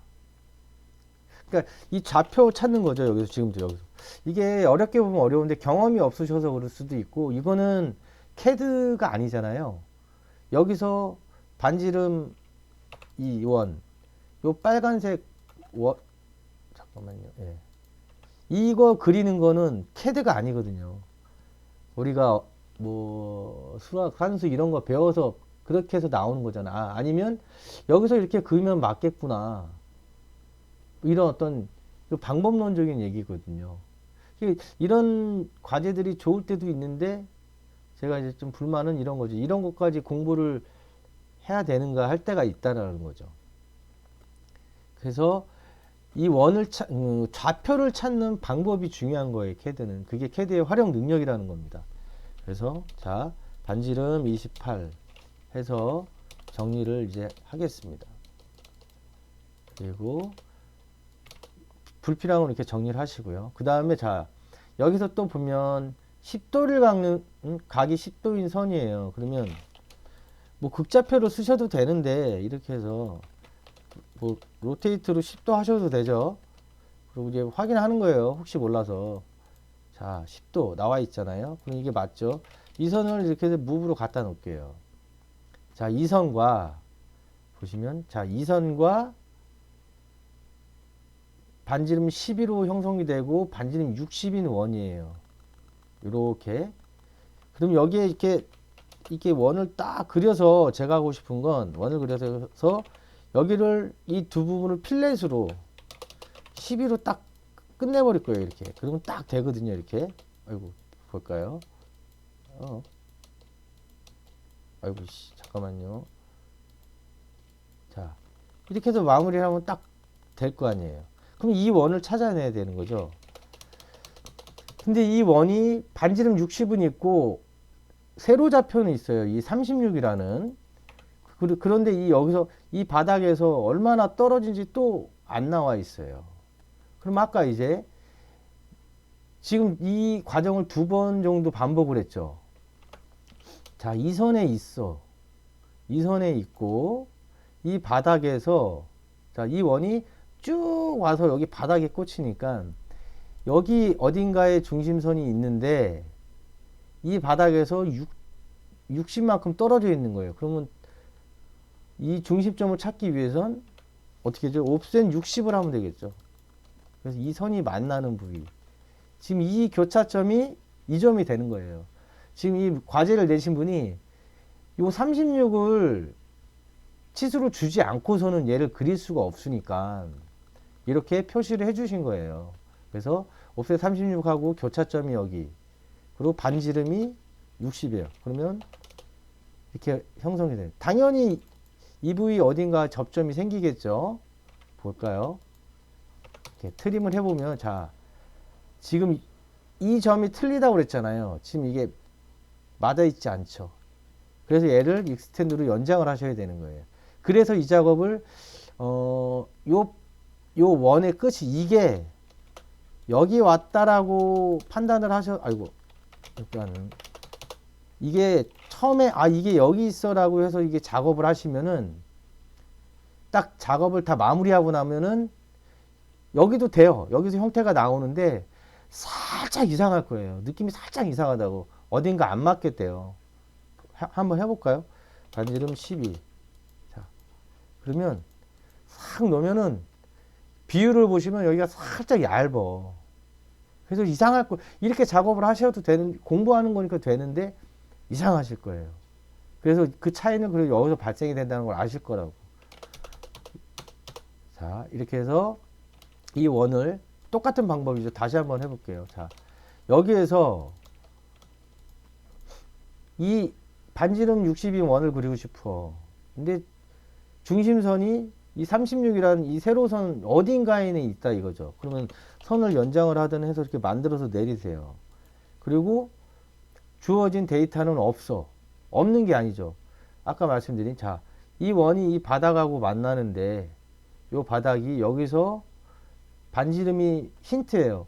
그러니까 이 좌표 찾는 거죠. 여기서 지금도 여기서. 이게 어렵게 보면 어려운데 경험이 없으셔서 그럴 수도 있고, 이거는 CAD가 아니잖아요. 여기서 반지름 이 원, 요 빨간색 원, 잠깐만요. 예. 이거 그리는 거는 CAD가 아니거든요. 우리가 뭐 수학 산수 이런 거 배워서 그렇게 해서 나오는 거잖아. 아니면 여기서 이렇게 그리면 맞겠구나. 이런 어떤 방법론적인 얘기거든요. 이런 과제들이 좋을 때도 있는데 제가 이제 좀 불만은 이런 거죠. 이런 것까지 공부를 해야 되는가 할 때가 있다라는 거죠. 그래서 이 원을 좌표를 찾는 방법이 중요한 거예요. CAD는. 그게 CAD의 활용 능력이라는 겁니다. 그래서 자, 반지름 28 해서 정리를 이제 하겠습니다. 그리고 불필요한 건 이렇게 정리를 하시고요. 그 다음에 자, 여기서 또 보면 10도를 각이 10도인 선이에요. 그러면 뭐 극좌표로 쓰셔도 되는데 이렇게 해서 뭐 로테이트로 10도 하셔도 되죠. 그리고 이제 확인하는 거예요. 혹시 몰라서. 자, 10도 나와 있잖아요. 그럼 이게 맞죠? 이 선을 이렇게 해서 무브로 갖다 놓을게요. 자, 이 선과 보시면 자, 이 선과 반지름 11로 형성이 되고 반지름 60인 원이에요. 이렇게. 그럼 여기에 이렇게 원을 딱 그려서 제가 하고 싶은 건 원을 그려서 여기를 이 두 부분을 필렛으로 12로 딱 끝내버릴 거예요. 이렇게. 그러면 딱 되거든요. 이렇게. 아이고, 볼까요? 아이고, 잠깐만요. 자, 이렇게 해서 마무리를 하면 딱 될 거 아니에요. 그럼 이 원을 찾아내야 되는 거죠. 근데 이 원이 반지름 60은 있고 세로좌표는 있어요. 이 36이라는. 그런데 여기서 이 바닥에서 얼마나 떨어진지 또 안 나와 있어요. 그럼 아까 이제 지금 이 과정을 2번 정도 반복을 했죠. 자, 이 선에 있어. 이 선에 있고 이 바닥에서 자, 이 원이 쭉 와서 여기 바닥에 꽂히니까 여기 어딘가에 중심선이 있는데 이 바닥에서 60만큼 떨어져 있는 거예요. 그러면 이 중심점을 찾기 위해선 어떻게 하죠? 옵센 60을 하면 되겠죠. 그래서 이 선이 만나는 부위. 지금 이 교차점이 이 점이 되는 거예요. 지금 이 과제를 내신 분이 요 36을 치수로 주지 않고서는 얘를 그릴 수가 없으니까 이렇게 표시를 해 주신 거예요. 그래서 옵셋 36하고 교차점이 여기, 그리고 반지름이 60이에요. 그러면 이렇게 형성이 돼요. 당연히 이 부위 어딘가 접점이 생기겠죠. 볼까요? 이렇게 트림을 해보면, 자, 지금 이 점이 틀리다고 그랬잖아요. 지금 이게 맞아 있지 않죠. 그래서 얘를 익스텐드로 연장을 하셔야 되는 거예요. 그래서 이 작업을 요 원의 끝이 이게 여기 왔다라고 판단을 아이고, 일단은 이게 처음에 이게 여기 있어라고 해서 이게 작업을 하시면은 딱 작업을 다 마무리하고 나면은 여기도 돼요. 여기서 형태가 나오는데 살짝 이상할 거예요. 느낌이 살짝 이상하다고. 어딘가 안 맞겠대요. 한번 해볼까요? 반지름 12. 자, 그러면 싹 놓으면은 비율을 보시면 여기가 살짝 얇어. 그래서 이상할 거, 이렇게 작업을 하셔도 되는, 공부하는 거니까 되는데 이상하실 거예요. 그래서 그 차이는 그리고 여기서 발생이 된다는 걸 아실 거라고. 자, 이렇게 해서 이 원을 똑같은 방법이죠. 다시 한번 해볼게요. 자, 여기에서 이 반지름 60인 원을 그리고 싶어. 근데 중심선이 이 36이라는 이 세로선 어딘가에는 있다 이거죠. 그러면 선을 연장을 하든 해서 이렇게 만들어서 내리세요. 그리고 주어진 데이터는 없어. 없는 게 아니죠. 아까 말씀드린, 자, 이 원이 이 바닥하고 만나는데 이 바닥이 여기서 반지름이 힌트예요.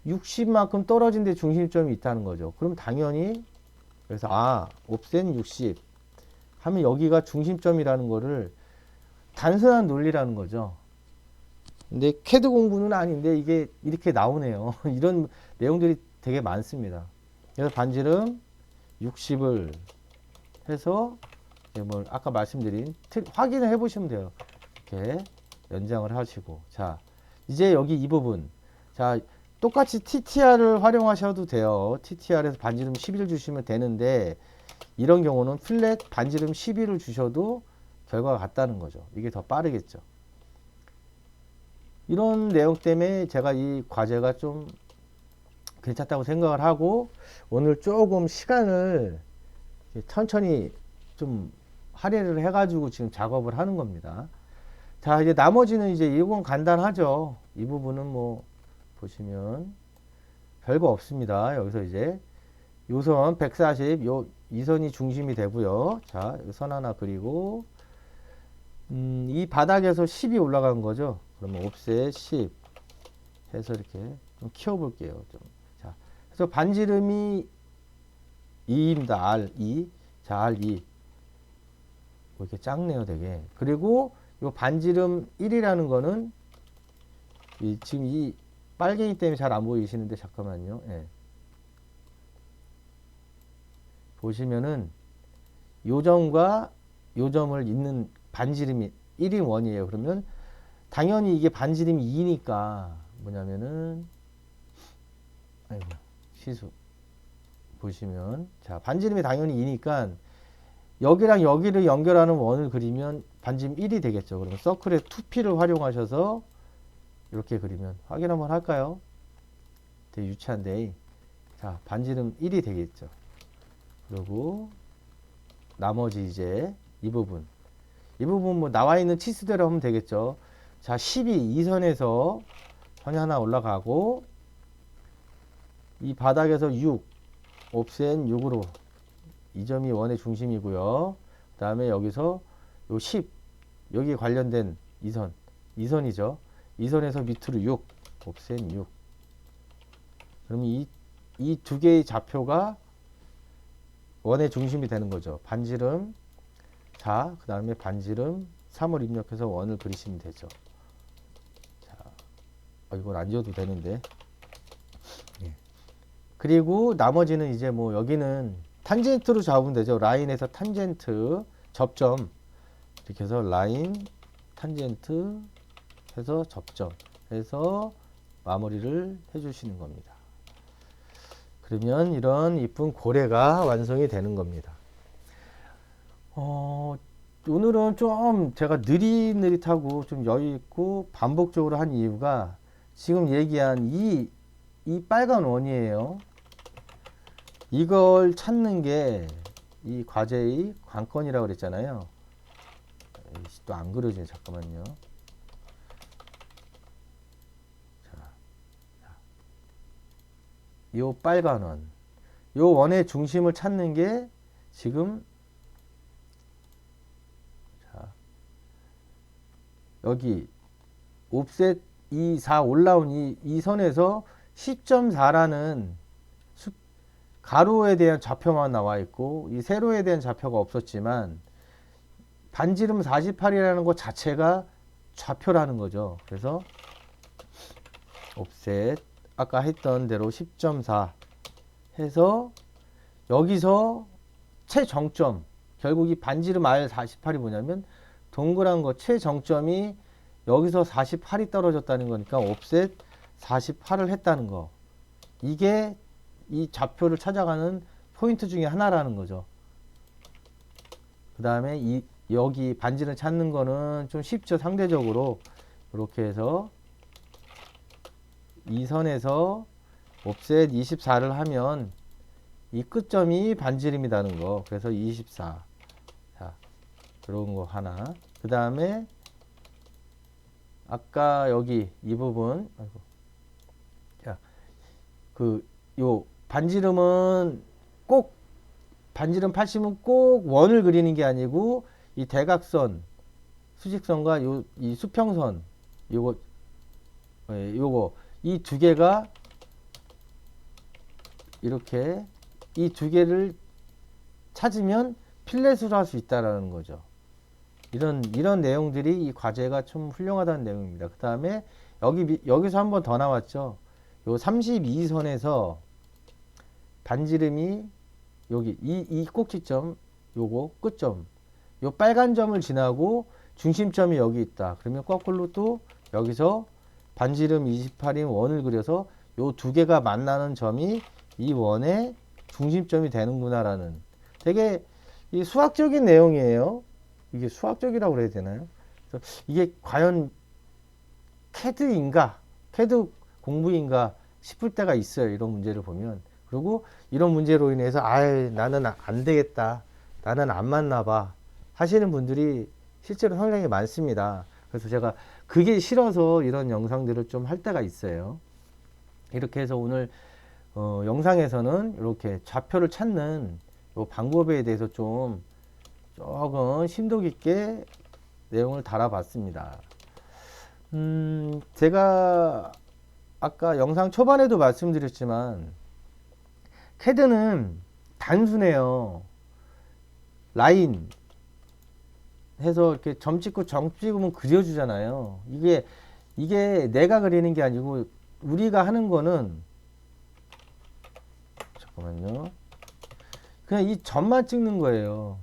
60만큼 떨어진 데 중심점이 있다는 거죠. 그럼 당연히 그래서 옵센 60 하면 여기가 중심점이라는 거를 단순한 논리라는 거죠. 근데 캐드 공부는 아닌데 이게 이렇게 나오네요. 이런 내용들이 되게 많습니다. 그래서 반지름 60을 해서 뭘 아까 말씀드린 확인을 해 보시면 돼요. 이렇게 연장을 하시고, 자, 이제 여기 이 부분, 자, 똑같이 TTR을 활용하셔도 돼요. TTR에서 반지름 11을 주시면 되는데 이런 경우는 플랫 반지름 12를 주셔도 결과가 같다는 거죠. 이게 더 빠르겠죠. 이런 내용 때문에 제가 이 과제가 좀 괜찮다고 생각을 하고 오늘 조금 시간을 천천히 좀 할애를 해가지고 지금 작업을 하는 겁니다. 자, 이제 나머지는 이제 이건 간단하죠. 이 부분은 뭐 보시면 별거 없습니다. 여기서 이제 요선 140, 이 선이 중심이 되고요. 자, 선 하나 그리고 이 바닥에서 10이 올라간 거죠. 그러면 옵셋 10. 해서 이렇게 좀 키워볼게요. 좀. 자, 그래서 반지름이 2입니다. R2. 자, R2. 이렇게 작네요, 되게. 그리고 이 반지름 1이라는 거는 지금 이 빨갱이 때문에 잘 안 보이시는데 잠깐만요. 예. 보시면은 요 점과 요 점을 잇는 반지름이 1인 원이에요. 그러면 당연히 이게 반지름이 2니까 뭐냐면은 아이고 시수 보시면 자 반지름이 당연히 2니까 여기랑 여기를 연결하는 원을 그리면 반지름 1이 되겠죠. 그러면 서클의 2P를 활용하셔서 이렇게 그리면 확인 한번 할까요? 되게 유치한데 자 반지름 1이 되겠죠. 그리고 나머지 이제 이 부분 뭐 나와 있는 치수대로 하면 되겠죠. 자 12 이 선에서 선이 하나 올라가고 이 바닥에서 6 옵셋 6으로 이 점이 원의 중심이고요. 그 다음에 여기서 요 10 여기 관련된 이 선이죠. 이 선에서 밑으로 6 옵셋 6 그러면 이 두 개의 좌표가 원의 중심이 되는 거죠. 반지름 4, 그 다음에 반지름 3을 입력해서 원을 그리시면 되죠. 자, 이걸 안 지워도 되는데. 예. 그리고 나머지는 이제 뭐 여기는 탄젠트로 잡으면 되죠. 라인에서 탄젠트, 접점. 이렇게 해서 라인, 탄젠트 해서 접점 해서 마무리를 해주시는 겁니다. 그러면 이런 이쁜 고래가 완성이 되는 겁니다. 오늘은 좀 제가 느릿느릿하고 좀 여유있고 반복적으로 한 이유가 지금 얘기한 이 빨간 원이에요. 이걸 찾는 게 이 과제의 관건이라고 그랬잖아요. 또 안 그려지네. 잠깐만요. 요 빨간 원, 요 원의 중심을 찾는 게 지금 자, 여기 옵셋 2, 4 올라온 이 선에서 10.4라는 가로에 대한 좌표만 나와 있고 이 세로에 대한 좌표가 없었지만 반지름 48이라는 것 자체가 좌표라는 거죠. 그래서 옵셋 아까 했던 대로 10.4 해서 여기서 최정점 결국 이 반지름 R48이 뭐냐면 동그란 거 최정점이 여기서 48이 떨어졌다는 거니까 옵셋 48을 했다는 거. 이게 이 좌표를 찾아가는 포인트 중에 하나라는 거죠. 그 다음에 여기 반지름 찾는 거는 좀 쉽죠. 상대적으로 이렇게 해서 이 선에서 옵셋 24를 하면 이 끝점이 반지름이라는 거. 그래서 24. 자, 그런 거 하나. 그 다음에 아까 여기 이 부분. 아이고. 자, 요 반지름은 꼭 반지름 80은 꼭 원을 그리는 게 아니고 이 대각선, 수직선과 이 수평선 요거 이 두 개가 이렇게 이 두 개를 찾으면 필렛으로 할 수 있다라는 거죠. 이런 내용들이 이 과제가 좀 훌륭하다는 내용입니다. 그 다음에 여기서 한 번 더 나왔죠. 요 32선에서 반지름이 여기 이 꼭지점 요거 끝점 요 빨간 점을 지나고 중심점이 여기 있다. 그러면 거꾸로 또 여기서 반지름 28인 원을 그려서 요 두 개가 만나는 점이 이 원의 중심점이 되는구나라는 되게 이 수학적인 내용이에요. 이게 수학적이라고 그래야 되나요? 그래서 이게 과연 캐드인가, 캐드 공부인가 싶을 때가 있어요. 이런 문제를 보면. 그리고 이런 문제로 인해서 나는 안 되겠다. 나는 안 맞나 봐. 하시는 분들이 실제로 상당히 많습니다. 그래서 제가 그게 싫어서 이런 영상들을 좀 할 때가 있어요. 이렇게 해서 오늘 영상에서는 이렇게 좌표를 찾는 요 방법에 대해서 좀 조금 심도 깊게 내용을 달아봤습니다. 제가 아까 영상 초반에도 말씀드렸지만 캐드는 단순해요. 라인 해서 이렇게 점 찍고 점 찍으면 그려주잖아요. 이게 내가 그리는 게 아니고 우리가 하는 거는, 잠깐만요. 그냥 이 점만 찍는 거예요.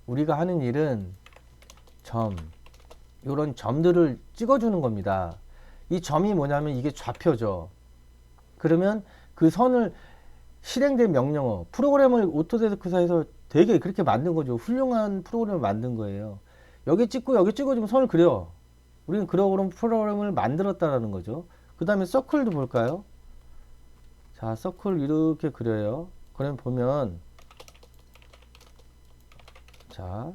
우리가 하는 일은 이런 점들을 찍어주는 겁니다. 이 점이 뭐냐면 이게 좌표죠. 그러면 그 선을 실행된 명령어, 프로그램을 오토데스크사에서 되게 그렇게 만든 거죠. 훌륭한 프로그램을 만든 거예요. 여기 찍고 여기 찍어주면 선을 그려. 우리는 그런 프로그램을 만들었다라는 거죠. 그 다음에 서클도 볼까요? 자, 서클 이렇게 그려요. 그러면 보면, 자,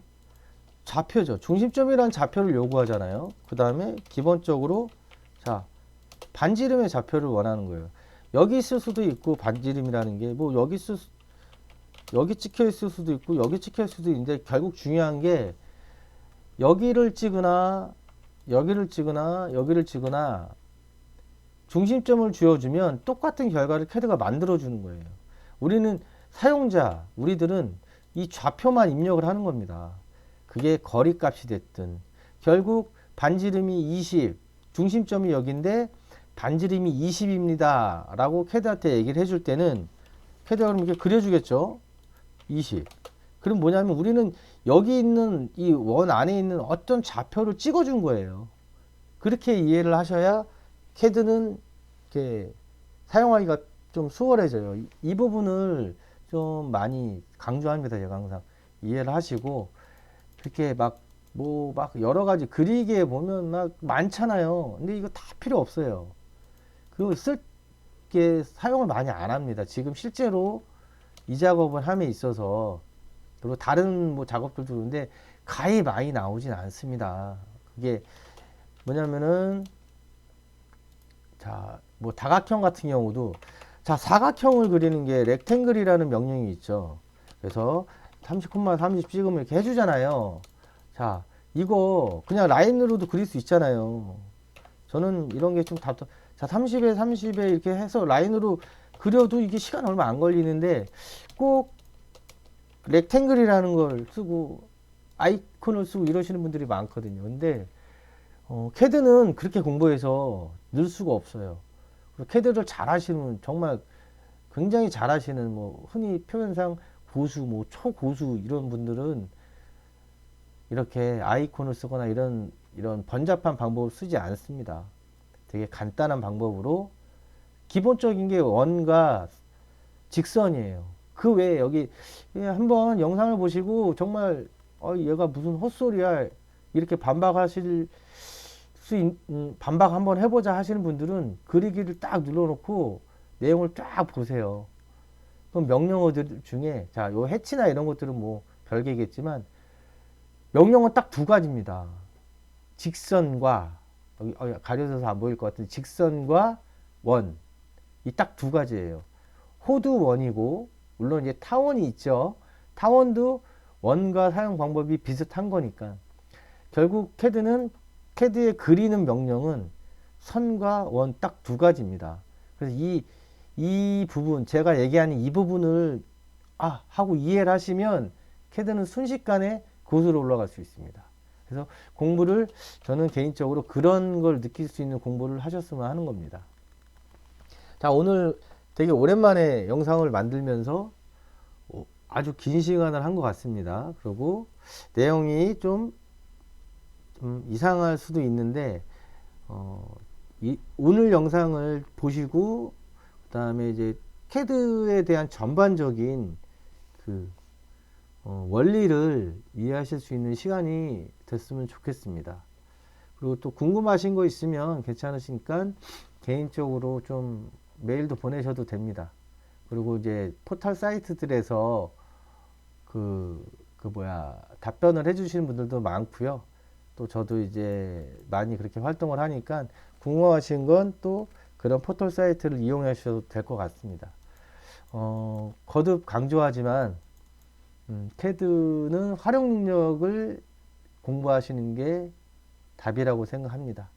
좌표죠. 중심점이라는 좌표를 요구하잖아요. 그 다음에 기본적으로, 자, 반지름의 좌표를 원하는 거예요. 여기 있을 수도 있고, 반지름이라는 게 뭐 여기 찍혀 있을 수도 있고 여기 찍혀 있을 수도 있는데, 결국 중요한 게 여기를 찍으나 여기를 찍으나 중심점을 쥐어주면 똑같은 결과를 캐드가 만들어 주는 거예요. 우리는 사용자, 우리들은 이 좌표만 입력을 하는 겁니다. 그게 거리값이 됐든, 결국 반지름이 20, 중심점이 여기인데 반지름이 20입니다 라고 캐드한테 얘기를 해줄 때는 캐드가 그럼 이렇게 그려주겠죠. 20. 그럼 뭐냐면 우리는 여기 있는 이 원 안에 있는 어떤 좌표를 찍어준 거예요. 그렇게 이해를 하셔야 캐드는 이렇게 사용하기가 좀 수월해져요. 이 부분을 좀 많이 강조합니다. 제가 항상 이해를 하시고, 그렇게 막 여러 가지 그리기에 보면 막 많잖아요. 근데 이거 다 필요 없어요. 그거 게 사용을 많이 안 합니다. 지금 실제로 이 작업을 함에 있어서, 그리고 다른 뭐 작업들도 그런데 가히 많이 나오진 않습니다. 그게 뭐냐면은, 자, 뭐 다각형 같은 경우도, 자, 사각형을 그리는 게 렉탱글이라는 명령이 있죠. 그래서 30,30 찍으면 이렇게 해주잖아요. 자, 이거 그냥 라인으로도 그릴 수 있잖아요. 저는 이런 게 좀 답답. 자, 30에 30에 이렇게 해서 라인으로 그려도 이게 시간 얼마 안 걸리는데, 꼭 렉탱글이라는 걸 쓰고 아이콘을 쓰고 이러시는 분들이 많거든요. 근데 캐드는 그렇게 공부해서 늘 수가 없어요. 캐드를 잘 하시는, 정말 굉장히 잘 하시는, 뭐 흔히 표현상 고수, 뭐 초고수 이런 분들은 이렇게 아이콘을 쓰거나 이런 번잡한 방법을 쓰지 않습니다. 되게 간단한 방법으로, 기본적인 게 원과 직선이에요. 그 외에 여기 한번 영상을 보시고 정말 얘가 무슨 헛소리야 이렇게 반박하실 반박 한번 해보자 하시는 분들은 그리기를 딱 눌러놓고 내용을 쫙 보세요. 그럼 명령어들 중에, 자, 요 해치나 이런 것들은 뭐 별개겠지만 명령은 딱 두 가지입니다. 직선과, 여기 가려져서 안 보일 것 같은데, 직선과 원, 이 딱 두 가지예요. 호도 원이고, 물론 이제 타원이 있죠. 타원도 원과 사용 방법이 비슷한 거니까. 결국 캐드에 그리는 명령은 선과 원 딱 두 가지입니다. 그래서 이 부분, 제가 얘기하는 이 부분을 하고 이해를 하시면 캐드는 순식간에 고수로 올라갈 수 있습니다. 그래서 공부를, 저는 개인적으로 그런 걸 느낄 수 있는 공부를 하셨으면 하는 겁니다. 자, 오늘 되게 오랜만에 영상을 만들면서 아주 긴 시간을 한 것 같습니다. 그리고 내용이 좀 이상할 수도 있는데, 오늘 영상을 보시고 그 다음에 이제 캐드에 대한 전반적인 원리를 이해하실 수 있는 시간이 됐으면 좋겠습니다. 그리고 또 궁금하신 거 있으면 괜찮으시니까 개인적으로 좀 메일도 보내셔도 됩니다. 그리고 이제 포털 사이트들에서 답변을 해주시는 분들도 많고요. 또 저도 이제 많이 그렇게 활동을 하니까 궁금하신 건 또 그런 포털 사이트를 이용하셔도 될 것 같습니다. 거듭 강조하지만 캐드는 활용 능력을 공부하시는 게 답이라고 생각합니다.